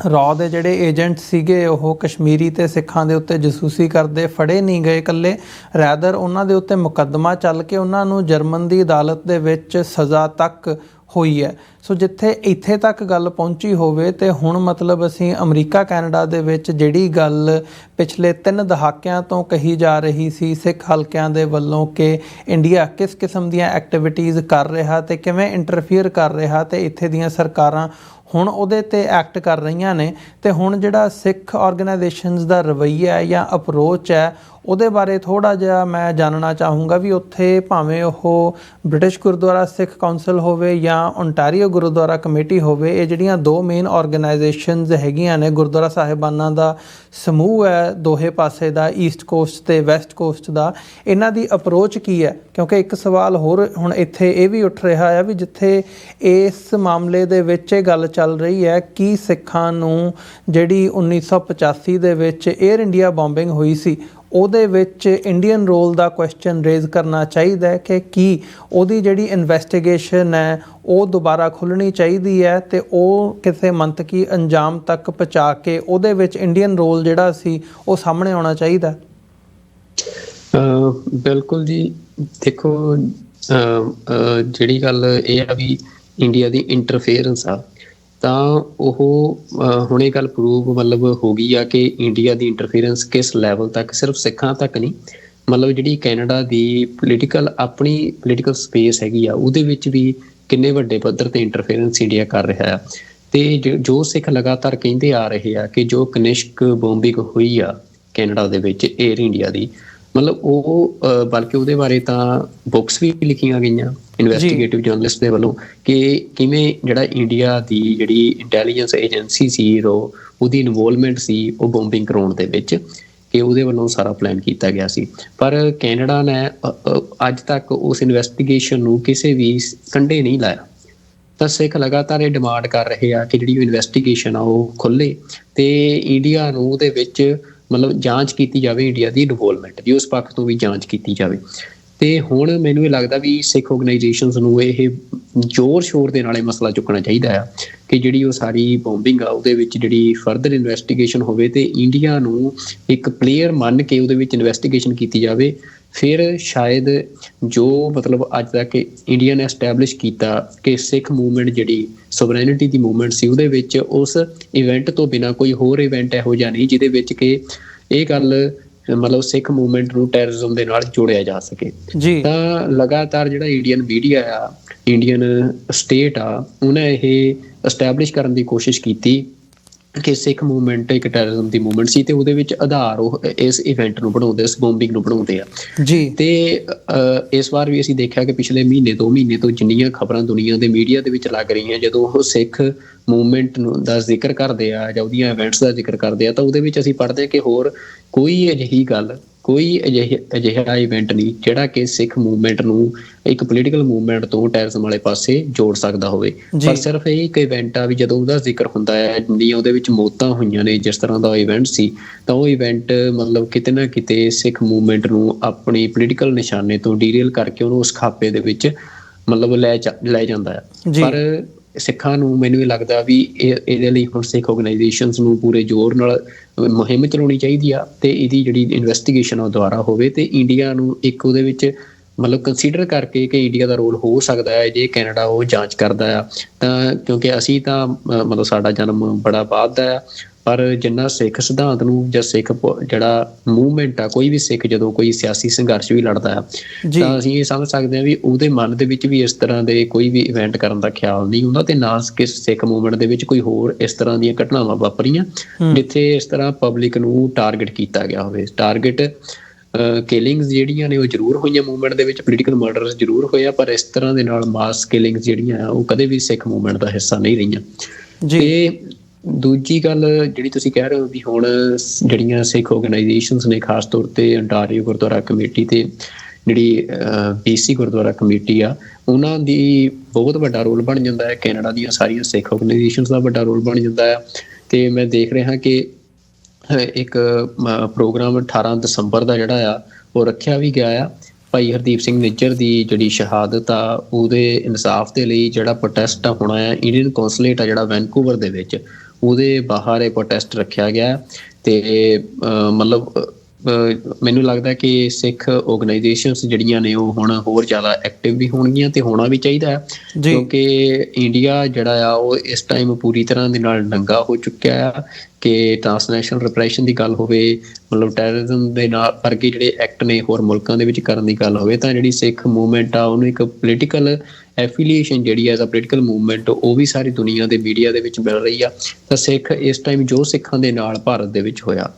ਰॉ ਦੇ ਜਿਹੜੇ ਏਜੰਟ ਸੀਗੇ ਉਹ ਕਸ਼ਮੀਰੀ ਤੇ ਸਿੱਖਾਂ ਦੇ ਉੱਤੇ ਜਸੂਸੀ ਕਰਦੇ ਫੜੇ ਨਹੀਂ ਗਏ ਇਕੱਲੇ, ਰੈਦਰ ਉਹਨਾਂ ਦੇ ਉੱਤੇ ਮੁਕੱਦਮਾ ਚੱਲ ਕੇ ਉਹਨਾਂ ਨੂੰ ਜਰਮਨ ਦੀ ਅਦਾਲਤ ਦੇ ਵਿੱਚ ਸਜ਼ਾ ਤੱਕ ਹੋਈ ਹੈ। ਸੋ ਜਿੱਥੇ ਇੱਥੇ ਤੱਕ ਗੱਲ ਪਹੁੰਚੀ ਹੋਵੇ, ਤੇ ਹੁਣ ਮਤਲਬ ਅਸੀਂ ਅਮਰੀਕਾ ਕੈਨੇਡਾ ਦੇ ਵਿੱਚ ਜਿਹੜੀ ਗੱਲ ਪਿਛਲੇ 3 ਦਹਾਕਿਆਂ ਤੋਂ ਕਹੀ ਜਾ ਰਹੀ ਸੀ ਸਿੱਖ ਹਲਕਿਆਂ ਦੇ ਵੱਲੋਂ ਕਿ ਇੰਡੀਆ ਕਿਸ ਕਿਸਮ ਦੀਆਂ ਐਕਟੀਵਿਟੀਜ਼ ਕਰ ਰਿਹਾ ਤੇ ਕਿਵੇਂ ਇੰਟਰਫੀਅਰ ਕਰ ਰਿਹਾ, ਤੇ ਇੱਥੇ ਦੀਆਂ ਸਰਕਾਰਾਂ ਹੁਣ ਉਹਦੇ 'ਤੇ ਐਕਟ ਕਰ ਰਹੀਆਂ ਨੇ। ਅਤੇ ਹੁਣ ਜਿਹੜਾ ਸਿੱਖ ਆਰਗੇਨਾਈਜੇਸ਼ਨਸ ਦਾ ਰਵੱਈਆ ਜਾਂ ਅਪਰੋਚ ਹੈ ਉਹਦੇ ਬਾਰੇ ਥੋੜ੍ਹਾ ਜਿਹਾ ਮੈਂ ਜਾਣਨਾ ਚਾਹੂੰਗਾ ਵੀ ਉੱਥੇ ਭਾਵੇਂ ਉਹ ਬ੍ਰਿਟਿਸ਼ ਗੁਰਦੁਆਰਾ ਸਿੱਖ ਕਾਉਂਸਲ ਹੋਵੇ ਜਾਂ ਓਨਟਾਰੀਓ ਗੁਰਦੁਆਰਾ ਕਮੇਟੀ ਹੋਵੇ, ਇਹ ਜਿਹੜੀਆਂ 2 ਮੇਨ ਆਰਗੇਨਾਈਜੇਸ਼ਨਸ ਹੈਗੀਆਂ ਨੇ, ਗੁਰਦੁਆਰਾ ਸਾਹਿਬਾਨਾਂ ਦਾ ਸਮੂਹ ਹੈ ਦੋਹੇ ਪਾਸੇ ਦਾ, ਈਸਟ ਕੋਸਟ ਅਤੇ ਵੈਸਟ ਕੋਸਟ ਦਾ, ਇਹਨਾਂ ਦੀ ਅਪਰੋਚ ਕੀ ਹੈ? ਕਿਉਂਕਿ ਇੱਕ ਸਵਾਲ ਹੋਰ ਹੁਣ ਇੱਥੇ ਇਹ ਵੀ ਉੱਠ ਰਿਹਾ ਹੈ ਵੀ ਜਿੱਥੇ ਇਸ ਮਾਮਲੇ ਦੇ ਵਿੱਚ ਇਹ ਗੱਲ ਚੱਲ ਰਹੀ ਹੈ ਕਿ ਸਿੱਖਾਂ ਨੂੰ ਜਿਹੜੀ 1985 ਦੇ ਵਿੱਚ ਏਅਰ ਇੰਡੀਆ ਬੋਂਬਿੰਗ ਹੋਈ ਸੀ ਉਹਦੇ ਵਿੱਚ ਇੰਡੀਅਨ ਰੋਲ ਦਾ ਕੁਐਸਚਨ ਰੇਜ਼ ਕਰਨਾ ਚਾਹੀਦਾ ਹੈ ਕਿ ਕੀ ਉਹਦੀ ਜਿਹੜੀ ਇਨਵੈਸਟੀਗੇਸ਼ਨ ਹੈ ਉਹ ਦੁਬਾਰਾ ਖੁੱਲ੍ਹਣੀ ਚਾਹੀਦੀ ਹੈ ਅਤੇ ਉਹ ਕਿਸੇ ਮੰਤਕੀ ਅੰਜਾਮ ਤੱਕ ਪਹੁੰਚਾ ਕੇ ਉਹਦੇ ਵਿੱਚ ਇੰਡੀਅਨ ਰੋਲ ਜਿਹੜਾ ਸੀ ਉਹ ਸਾਹਮਣੇ ਆਉਣਾ ਚਾਹੀਦਾ। ਬਿਲਕੁਲ ਜੀ, ਦੇਖੋ ਜਿਹੜੀ ਗੱਲ ਇਹ ਆ ਵੀ ਇੰਡੀਆ ਦੀ ਇੰਟਰਫੇਅਰੈਂਸ ਆ, ਤਾਂ ਉਹ ਹੁਣ ਇਹ ਗੱਲ ਪ੍ਰੂਵ ਮਤਲਬ ਹੋ ਗਈ ਆ ਕਿ ਇੰਡੀਆ ਦੀ ਇੰਟਰਫੇਅਰੈਂਸ ਕਿਸ ਲੈਵਲ ਤੱਕ, ਸਿਰਫ ਸਿੱਖਾਂ ਤੱਕ ਨਹੀਂ, ਮਤਲਬ ਜਿਹੜੀ ਕੈਨੇਡਾ ਦੀ ਆਪਣੀ ਪੋਲੀਟੀਕਲ ਸਪੇਸ ਹੈਗੀ ਆ ਉਹਦੇ ਵਿੱਚ ਵੀ ਕਿੰਨੇ ਵੱਡੇ ਪੱਧਰ ਤੇ ਇੰਟਰਫੇਅਰੈਂਸ ਇੰਡੀਆ ਕਰ ਰਿਹਾ ਆ। ਤੇ ਜੋ ਸਿੱਖ ਲਗਾਤਾਰ ਕਹਿੰਦੇ ਆ ਰਹੇ ਆ ਕਿ ਜੋ ਕਨਿਸ਼ਕ ਬੋਂਬਿੰਗ ਹੋਈ ਆ ਕੈਨੇਡਾ ਦੇ ਵਿੱਚ ਏਅਰ ਇੰਡੀਆ ਦੀ, ਮਤਲਬ ਉਹ ਬਲਕਿ ਉਹਦੇ ਬਾਰੇ ਤਾਂ ਬੁੱਕਸ ਵੀ ਲਿਖੀਆਂ ਗਈਆਂ ਇਨਵੈਸਟੀਗੇਟਿਵ ਜਰਨਲਿਸਟ ਦੇ ਵੱਲੋਂ ਕਿ ਕਿਵੇਂ ਜਿਹੜਾ ਇੰਡੀਆ ਦੀ ਜਿਹੜੀ ਇੰਟੈਲੀਜੈਂਸ ਏਜੰਸੀ ਸੀ ਉਹਦੀ ਇਨਵੋਲਵਮੈਂਟ ਸੀ ਉਹ ਬੋਂਬਿੰਗ ਕਰਾਉਣ ਦੇ ਵਿੱਚ, ਕਿ ਉਹਦੇ ਵੱਲੋਂ ਸਾਰਾ ਪਲਾਨ ਕੀਤਾ ਗਿਆ ਸੀ। ਪਰ ਕੈਨੇਡਾ ਨੇ ਅੱਜ ਤੱਕ ਉਸ ਇਨਵੈਸਟੀਗੇਸ਼ਨ ਨੂੰ ਕਿਸੇ ਵੀ ਕੰਢੇ ਨਹੀਂ ਲਾਇਆ। ਤਾਂ ਸਿੱਖ ਲਗਾਤਾਰ ਇਹ ਡਿਮਾਂਡ ਕਰ ਰਹੇ ਆ ਕਿ ਜਿਹੜੀ ਇਨਵੈਸਟੀਗੇਸ਼ਨ ਆ ਉਹ ਖੁੱਲ੍ਹੇ ਅਤੇ ਇੰਡੀਆ ਨੂੰ ਉਹਦੇ ਵਿੱਚ ਮਤਲਬ ਜਾਂਚ ਕੀਤੀ ਜਾਵੇ, ਇੰਡੀਆ ਦੀ ਇਨਵੋਲਵਮੈਂਟ ਦੀ ਉਸ ਪੱਖ ਤੋਂ ਵੀ ਜਾਂਚ ਕੀਤੀ ਜਾਵੇ। ਅਤੇ ਹੁਣ ਮੈਨੂੰ ਇਹ ਲੱਗਦਾ ਵੀ ਸਿੱਖ ਆਰਗੇਨਾਈਜੇਸ਼ਨਸ ਨੂੰ ਇਹ ਜ਼ੋਰ ਸ਼ੋਰ ਦੇ ਨਾਲ ਇਹ ਮਸਲਾ ਚੁੱਕਣਾ ਚਾਹੀਦਾ ਆ ਕਿ ਜਿਹੜੀ ਉਹ ਸਾਰੀ ਬੋਂਬਿੰਗ ਆ ਉਹਦੇ ਵਿੱਚ ਜਿਹੜੀ ਫਰਦਰ ਇਨਵੈਸਟੀਗੇਸ਼ਨ ਹੋਵੇ ਅਤੇ ਇੰਡੀਆ ਨੂੰ ਇੱਕ ਪਲੇਅਰ ਮੰਨ ਕੇ ਉਹਦੇ ਵਿੱਚ ਇਨਵੈਸਟੀਗੇਸ਼ਨ ਕੀਤੀ ਜਾਵੇ। ਫਿਰ ਸ਼ਾਇਦ ਜੋ ਮਤਲਬ ਅੱਜ ਤੱਕ ਇੰਡੀਆ ਨੇ ਐਸਟੈਬਲਿਸ਼ ਕੀਤਾ ਕਿ ਸਿੱਖ ਮੂਵਮੈਂਟ ਜਿਹੜੀ ਸੋਵਰੈਨਿਟੀ ਦੀ ਮੂਵਮੈਂਟ ਸੀ ਉਹਦੇ ਵਿੱਚ ਉਸ ਇਵੈਂਟ ਤੋਂ ਬਿਨਾਂ ਕੋਈ ਹੋਰ ਇਵੈਂਟ ਇਹੋ ਜਿਹਾ ਨਹੀਂ ਜਿਹਦੇ ਵਿੱਚ ਕਿ ਇਹ ਗੱਲ ਮਤਲਬ ਸਿੱਖ ਮੂਵਮੈਂਟ ਨੂੰ ਟੈਰਰਿਜ਼ਮ ਦੇ ਨਾਲ ਜੋੜਿਆ ਜਾ ਸਕੇ। ਜੀ ਤਾਂ ਲਗਾਤਾਰ ਜਿਹੜਾ ਇੰਡੀਅਨ ਮੀਡੀਆ ਆ, ਇੰਡੀਅਨ ਸਟੇਟ ਆ, ਉਹਨੇ ਇਹ ਐਸਟੈਬਲਿਸ਼ ਕਰਨ ਦੀ ਕੋਸ਼ਿਸ਼ ਕੀਤੀ ਕਿ ਸਿੱਖ ਮੂਵਮੈਂਟ ਇੱਕ ਟੈਰਰਿਜ਼ਮ ਦੀ ਮੂਵਮੈਂਟ ਸੀ ਤੇ ਉਹਦੇ ਵਿੱਚ ਆਧਾਰ ਉਹ ਇਸ ਇਵੈਂਟ ਨੂੰ ਬਣਾਉਂਦੇ, ਇਸ ਬੋਮਬਿੰਗ ਨੂੰ ਬਣਾਉਂਦੇ ਆ ਜੀ। ਤੇ ਇਸ ਵਾਰ ਵੀ ਅਸੀਂ ਦੇਖਿਆ ਕਿ ਪਿਛਲੇ ਮਹੀਨੇ 2 ਮਹੀਨੇ ਤੋਂ ਜਿੰਨੀਆਂ ਖਬਰਾਂ ਦੁਨੀਆ ਦੇ ਮੀਡੀਆ ਦੇ ਵਿੱਚ ਲੱਗ ਰਹੀਆਂ, ਜਦੋਂ ਉਹ ਸਿੱਖ ਮੂਵਮੈਂਟ ਨੂੰ ਦਾ ਜ਼ਿਕਰ ਕਰਦੇ ਆ ਜਾਂ ਉਹਦੀਆਂ ਇਵੈਂਟਸ ਦਾ ਜ਼ਿਕਰ ਕਰਦੇ ਆ, ਤਾਂ ਉਹਦੇ ਵਿੱਚ ਅਸੀਂ ਪੜ੍ਹਦੇ ਹਾਂ ਕਿ ਹੋਰ ਕੋਈ ਅਜਿਹੀ ਗੱਲ, ਕੋਈ ਅਜਿਹਾ ਇਵੈਂਟ ਨਹੀਂ ਜਿਹੜਾ ਕਿ ਸਿੱਖ ਮੂਵਮੈਂਟ ਨੂੰ ਇੱਕ ਪੋਲੀਟੀਕਲ ਮੂਵਮੈਂਟ ਤੋਂ ਟੈਰਰਿਜ਼ਮ ਵਾਲੇ ਪਾਸੇ ਜੋੜ ਸਕਦਾ ਹੋਵੇ। ਪਰ ਸਿਰਫ ਇਹ ਇੱਕ ਇਵੈਂਟ ਆ ਵੀ ਜਦੋਂ ਉਹਦਾ ਜ਼ਿਕਰ ਹੁੰਦਾ ਹੈ, ਜਿੰਨੀਆਂ ਉਹਦੇ ਵਿੱਚ ਮੌਤਾਂ ਹੋਈਆਂ ਨੇ, ਜਿਸ ਤਰ੍ਹਾਂ ਦਾ ਇਵੈਂਟ ਸੀ, ਤਾਂ ਉਹ ਇਵੈਂਟ ਮਤਲਬ ਕਿਤੇ ਨਾ ਕਿਤੇ ਸਿੱਖ ਮੂਵਮੈਂਟ ਨੂੰ ਆਪਣੀ ਪੋਲੀਟੀਕਲ ਨਿਸ਼ਾਨੇ ਤੋਂ ਡੀਰੇਲ ਕਰਕੇ ਉਹਨੂੰ ਉਸ ਖਾਪੇ ਦੇ ਵਿੱਚ ਮਤਲਬ ਲੈ ਜਾਂਦਾ ਹੈ। ਪਰ ਸਿੱਖਾਂ ਨੂੰ ਮੈਨੂੰ ਇਹ ਲੱਗਦਾ ਵੀ ਇਹਦੇ ਲਈ ਹੁਣ ਸਿੱਖ ਆਰਗੇਨਾਈਜੇਸ਼ਨਸ ਨੂੰ ਪੂਰੇ ਜ਼ੋਰ ਨਾਲ ਮੁਹਿੰਮ ਚਲਾਉਣੀ ਚਾਹੀਦੀ ਆ ਤੇ ਇਹਦੀ ਜਿਹੜੀ ਇਨਵੈਸਟੀਗੇਸ਼ਨ ਉਹ ਦੁਆਰਾ ਹੋਵੇ ਤੇ ਇੰਡੀਆ ਨੂੰ ਇੱਕ ਉਹਦੇ ਵਿੱਚ ਮਤਲਬ ਕੰਸੀਡਰ ਕਰਕੇ ਕਿ ਇੰਡੀਆ ਦਾ ਰੋਲ ਹੋ ਸਕਦਾ ਹੈ ਜੇ ਕੈਨੇਡਾ ਉਹ ਜਾਂਚ ਕਰਦਾ ਆ। ਤਾਂ ਕਿਉਂਕਿ ਅਸੀਂ ਤਾਂ ਮਤਲਬ ਸਾਡਾ ਜਨਮ ਬੜਾ ਬਾਅਦ ਦਾ ਆ, ਪਰ ਜਿੰਨਾ ਸਿੱਖ ਸਿਧਾਂਤ ਨੂੰ ਜਾਂ ਸਿੱਖ ਜਿਹੜਾ ਮੂਵਮੈਂਟ ਆ, ਕੋਈ ਵੀ ਸਿੱਖ ਜਦੋਂ ਕੋਈ ਸਿਆਸੀ ਸੰਘਰਸ਼ ਵੀ ਲੜਦਾ ਆ ਤਾਂ ਅਸੀਂ ਇਹ ਸਮਝ ਸਕਦੇ ਹਾਂ ਵੀ ਉਹਦੇ ਮਨ ਦੇ ਵਿੱਚ ਵੀ ਇਸ ਤਰ੍ਹਾਂ ਦੇ ਕੋਈ ਵੀ ਇਵੈਂਟ ਕਰਨ ਦਾ ਖਿਆਲ ਨਹੀਂ ਹੁੰਦਾ ਤੇ ਨਾ ਕਿਸ ਸਿੱਖ ਮੂਵਮੈਂਟ ਦੇ ਵਿੱਚ ਕੋਈ ਹੋਰ ਇਸ ਤਰ੍ਹਾਂ ਦੀਆਂ ਘਟਨਾਵਾਂ ਵਾਪਰੀਆਂ ਜਿੱਥੇ ਇਸ ਤਰ੍ਹਾਂ ਪਬਲਿਕ ਨੂੰ ਟਾਰਗੇਟ ਕੀਤਾ ਗਿਆ ਹੋਵੇ। ਟਾਰਗੇਟ ਕਿਲਿੰਗਸ ਜਿਹੜੀਆਂ ਨੇ ਉਹ ਜ਼ਰੂਰ ਹੋਈਆਂ ਮੂਵਮੈਂਟ ਦੇ ਵਿੱਚ, ਪੋਲੀਟੀਕਲ ਮਰਡਰਸ ਜ਼ਰੂਰ ਹੋਇਆ, ਪਰ ਇਸ ਤਰ੍ਹਾਂ ਦੇ ਨਾਲ ਮਾਸ ਕਿਲਿੰਗਸ ਜਿਹੜੀਆਂ ਆ ਉਹ ਕਦੇ ਵੀ ਸਿੱਖ ਮੂਵਮੈਂਟ ਦਾ ਹਿੱਸਾ ਨਹੀਂ ਰਹੀਆਂ। ਤੇ ਦੂਜੀ ਗੱਲ ਜਿਹੜੀ ਤੁਸੀਂ ਕਹਿ ਰਹੇ ਹੋ ਵੀ ਹੁਣ ਜਿਹੜੀਆਂ ਸਿੱਖ ਆਰਗੇਨਾਈਜੇਸ਼ਨਸ ਨੇ, ਖਾਸ ਤੌਰ ਤੇ ਅੰਟਾਰੀਓ ਗੁਰਦੁਆਰਾ ਕਮੇਟੀ ਤੇ ਜਿਹੜੀ BC ਗੁਰਦੁਆਰਾ ਕਮੇਟੀ ਆ, ਉਹਨਾਂ ਦੀ ਬਹੁਤ ਵੱਡਾ ਰੋਲ ਬਣ ਜਾਂਦਾ ਹੈ। ਕੈਨੇਡਾ ਦੀਆਂ ਸਾਰੀਆਂ ਸਿੱਖ ਆਰਗੇਨਾਈਜੇਸ਼ਨਸ ਦਾ ਵੱਡਾ ਰੋਲ ਬਣ ਜਾਂਦਾ ਹੈ। ਤੇ ਮੈਂ ਦੇਖ ਰਿਹਾ ਕਿ ਇੱਕ ਪ੍ਰੋਗਰਾਮ 18 ਦਸੰਬਰ ਦਾ ਜਿਹੜਾ ਆ ਉਹ ਰੱਖਿਆ ਵੀ ਗਿਆ ਆ। ਭਾਈ ਹਰਦੀਪ ਸਿੰਘ ਨਿੱਜਰ ਦੀ ਜਿਹੜੀ ਸ਼ਹਾਦਤ ਆ ਉਹਦੇ ਇਨਸਾਫ ਦੇ ਲਈ ਜਿਹੜਾ ਪ੍ਰੋਟੈਸਟ ਹੋਣਾ ਆ, ਇੰਡੀਅਨ ਕੌਂਸੂਲੇਟ ਆ ਜਿਹੜਾ ਵੈਨਕੂਵਰ ਦੇ ਵਿੱਚ, ਉਹਦੇ ਬਾਹਰ ਇਹ ਪ੍ਰੋਟੈਸਟ ਰੱਖਿਆ ਗਿਆ। ਤੇ ਮਤਲਬ ਮੈਨੂੰ ਲੱਗਦਾ ਕਿ ਸਿੱਖ ਆਰਗੇਨਾਈਜੇਸ਼ਨਸ ਜਿਹੜੀਆਂ ਨੇ ਉਹ ਹੁਣ ਹੋਰ ਜ਼ਿਆਦਾ ਐਕਟਿਵ ਵੀ ਹੋਣਗੀਆਂ ਤੇ ਹੋਣਾ ਵੀ ਚਾਹੀਦਾ ਹੈ, ਕਿਉਂਕਿ ਇੰਡੀਆ ਜਿਹੜਾ ਆ ਉਹ ਇਸ ਟਾਈਮ ਪੂਰੀ ਤਰ੍ਹਾਂ ਦੇ ਨਾਲ ਨੰਗਾ ਹੋ ਚੁੱਕਿਆ ਆ ਕਿ ਟ੍ਰਾਂਸਨੈਸ਼ਨਲ ਰਿਪਰੈਸ਼ਨ ਦੀ ਗੱਲ ਹੋਵੇ, ਮਤਲਬ ਟੈਰਰਿਜ਼ਮ ਦੇ ਨਾਲ ਵਰਗੇ ਜਿਹੜੇ ਐਕਟ ਨੇ ਹੋਰ ਮੁਲਕਾਂ ਦੇ ਵਿੱਚ ਕਰਨ ਦੀ ਗੱਲ ਹੋਵੇ, ਤਾਂ ਜਿਹੜੀ ਸਿੱਖ ਮੂਵਮੈਂਟ ਆ ਉਹਨੂੰ ਇੱਕ ਪੋਲੀਟੀਕਲ ਐਫੀਲੀਏਸ਼ਨ ਜਿਹੜੀ ਐਜ਼ ਅ ਪੋਲੀਟੀਕਲ ਮੂਵਮੈਂਟ ਉਹ ਵੀ ਸਾਰੀ ਦੁਨੀਆ ਦੇ ਮੀਡੀਆ ਦੇ ਵਿੱਚ ਮਿਲ ਰਹੀ ਆ। ਤਾਂ ਸਿੱਖ ਇਸ ਟਾਈਮ ਜੋ ਸਿੱਖਾਂ ਦੇ ਨਾਲ ਭਾਰਤ ਦੇ ਵਿੱਚ ਹੋਇਆ,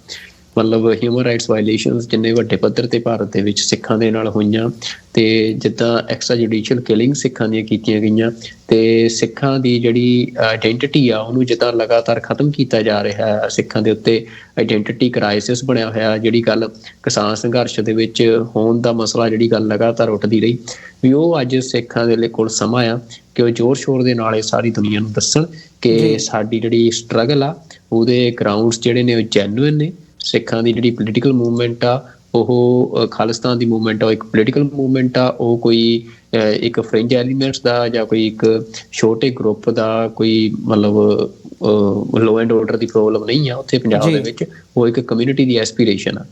ਮਤਲਬ ਹਿਊਮਨ ਰਾਈਟਸ ਵਾਇਲੇਸ਼ਨਸ ਜਿੰਨੇ ਵੱਡੇ ਪੱਧਰ ਤੇ ਭਾਰਤ ਦੇ ਵਿੱਚ ਸਿੱਖਾਂ ਦੇ ਨਾਲ ਹੋਈਆਂ, ਤੇ ਜਿੱਦਾਂ ਐਕਸਟਰਾ ਜੁਡੀਸ਼ੀਅਲ ਕਿਲਿੰਗ ਸਿੱਖਾਂ ਦੀਆਂ ਕੀਤੀਆਂ ਗਈਆਂ, ਤੇ ਸਿੱਖਾਂ ਦੀ ਜਿਹੜੀ ਆਇਡੈਂਟੀਟੀ ਆ ਉਹਨੂੰ ਜਿੱਦਾਂ ਲਗਾਤਾਰ ਖਤਮ ਕੀਤਾ ਜਾ ਰਿਹਾ ਹੈ, ਸਿੱਖਾਂ ਦੇ ਉੱਤੇ ਆਇਡੈਂਟੀਟੀ ਕ੍ਰਾਈਸਿਸ ਬਣਿਆ ਹੋਇਆ, ਜਿਹੜੀ ਗੱਲ ਕਿਸਾਨ ਸੰਘਰਸ਼ ਦੇ ਵਿੱਚ ਹੋਣ ਦਾ ਮਸਲਾ, ਜਿਹੜੀ ਗੱਲ ਲਗਾਤਾਰ ਉੱਠਦੀ ਰਹੀ, ਵੀ ਉਹ ਅੱਜ ਸਿੱਖਾਂ ਦੇ ਲਈ ਕੋਲ ਸਮਾਂ ਆ ਕਿ ਉਹ ਜ਼ੋਰ ਸ਼ੋਰ ਦੇ ਨਾਲ ਇਹ ਸਾਰੀ ਦੁਨੀਆ ਨੂੰ ਦੱਸਣ ਕਿ ਸਾਡੀ ਜਿਹੜੀ ਸਟਰਗਲ ਆ ਉਹਦੇ ਗਰਾਊਂਡਸ ਜਿਹੜੇ ਨੇ ਉਹ ਜੈਨੂਇਨ ਨੇ। ਸਿੱਖਾਂ ਦੀ ਜਿਹੜੀ ਪੋਲੀਟੀਕਲ ਮੂਵਮੈਂਟ ਆ ਉਹ ਖਾਲਿਸਤਾਨ ਦੀ ਮੂਵਮੈਂਟ ਆ, ਇੱਕ ਪੋਲੀਟੀਕਲ ਮੂਵਮੈਂਟ ਆ, ਉਹ ਕੋਈ ਇੱਕ ਫ੍ਰਿੰਜ ਐਲੀਮੈਂਟਸ ਦਾ ਜਾਂ ਕੋਈ ਇੱਕ ਛੋਟੇ ਗਰੁੱਪ ਦਾ ਕੋਈ ਮਤਲਬ law and order the problem ਨਹੀਂ ਆ ਉੱਥੇ ਪੰਜਾਬ ਦੇ ਵਿੱਚ, ਉਹ ਇੱਕ ਕਮਿਊਨਿਟੀ ਦੀ ਐਸਪੀਰੇਸ਼ਨ ਆ।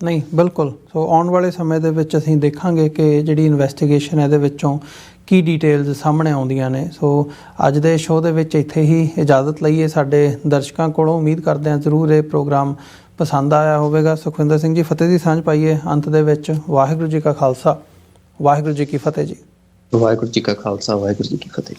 ਨਹੀਂ, ਬਿਲਕੁਲ। ਸੋ ਆਉਣ ਵਾਲੇ ਸਮੇਂ ਦੇ ਵਿੱਚ ਅਸੀਂ ਦੇਖਾਂਗੇ ਕਿ ਜਿਹੜੀ ਇਨਵੈਸਟੀਗੇਸ਼ਨ ਇਹਦੇ ਵਿੱਚੋਂ ਕੀ ਡਿਟੇਲਸ ਸਾਹਮਣੇ ਆਉਂਦੀਆਂ ਨੇ। ਸੋ ਅੱਜ ਦੇ ਸ਼ੋਅ ਦੇ ਵਿੱਚ ਇੱਥੇ ਹੀ ਇਜਾਜ਼ਤ ਲਈਏ ਸਾਡੇ ਦਰਸ਼ਕਾਂ ਕੋਲੋਂ। ਉਮੀਦ ਕਰਦੇ ਹਾਂ ਜ਼ਰੂਰ ਇਹ ਪ੍ਰੋਗਰਾਮ ਪਸੰਦ ਆਇਆ ਹੋਵੇਗਾ। ਸੁਖਵਿੰਦਰ ਸਿੰਘ ਜੀ, ਫਤਿਹ ਦੀ ਸਾਂਝ ਪਾਈਏ ਅੰਤ ਦੇ ਵਿੱਚ। ਵਾਹਿਗੁਰੂ ਜੀ ਕਾ ਖਾਲਸਾ, ਵਾਹਿਗੁਰੂ ਜੀ ਕੀ ਫਤਿਹ ਜੀ। ਵਾਹਿਗੁਰੂ ਜੀ ਕਾ ਖਾਲਸਾ, ਵਾਹਿਗੁਰੂ ਜੀ ਕੀ ਫਤਿਹ।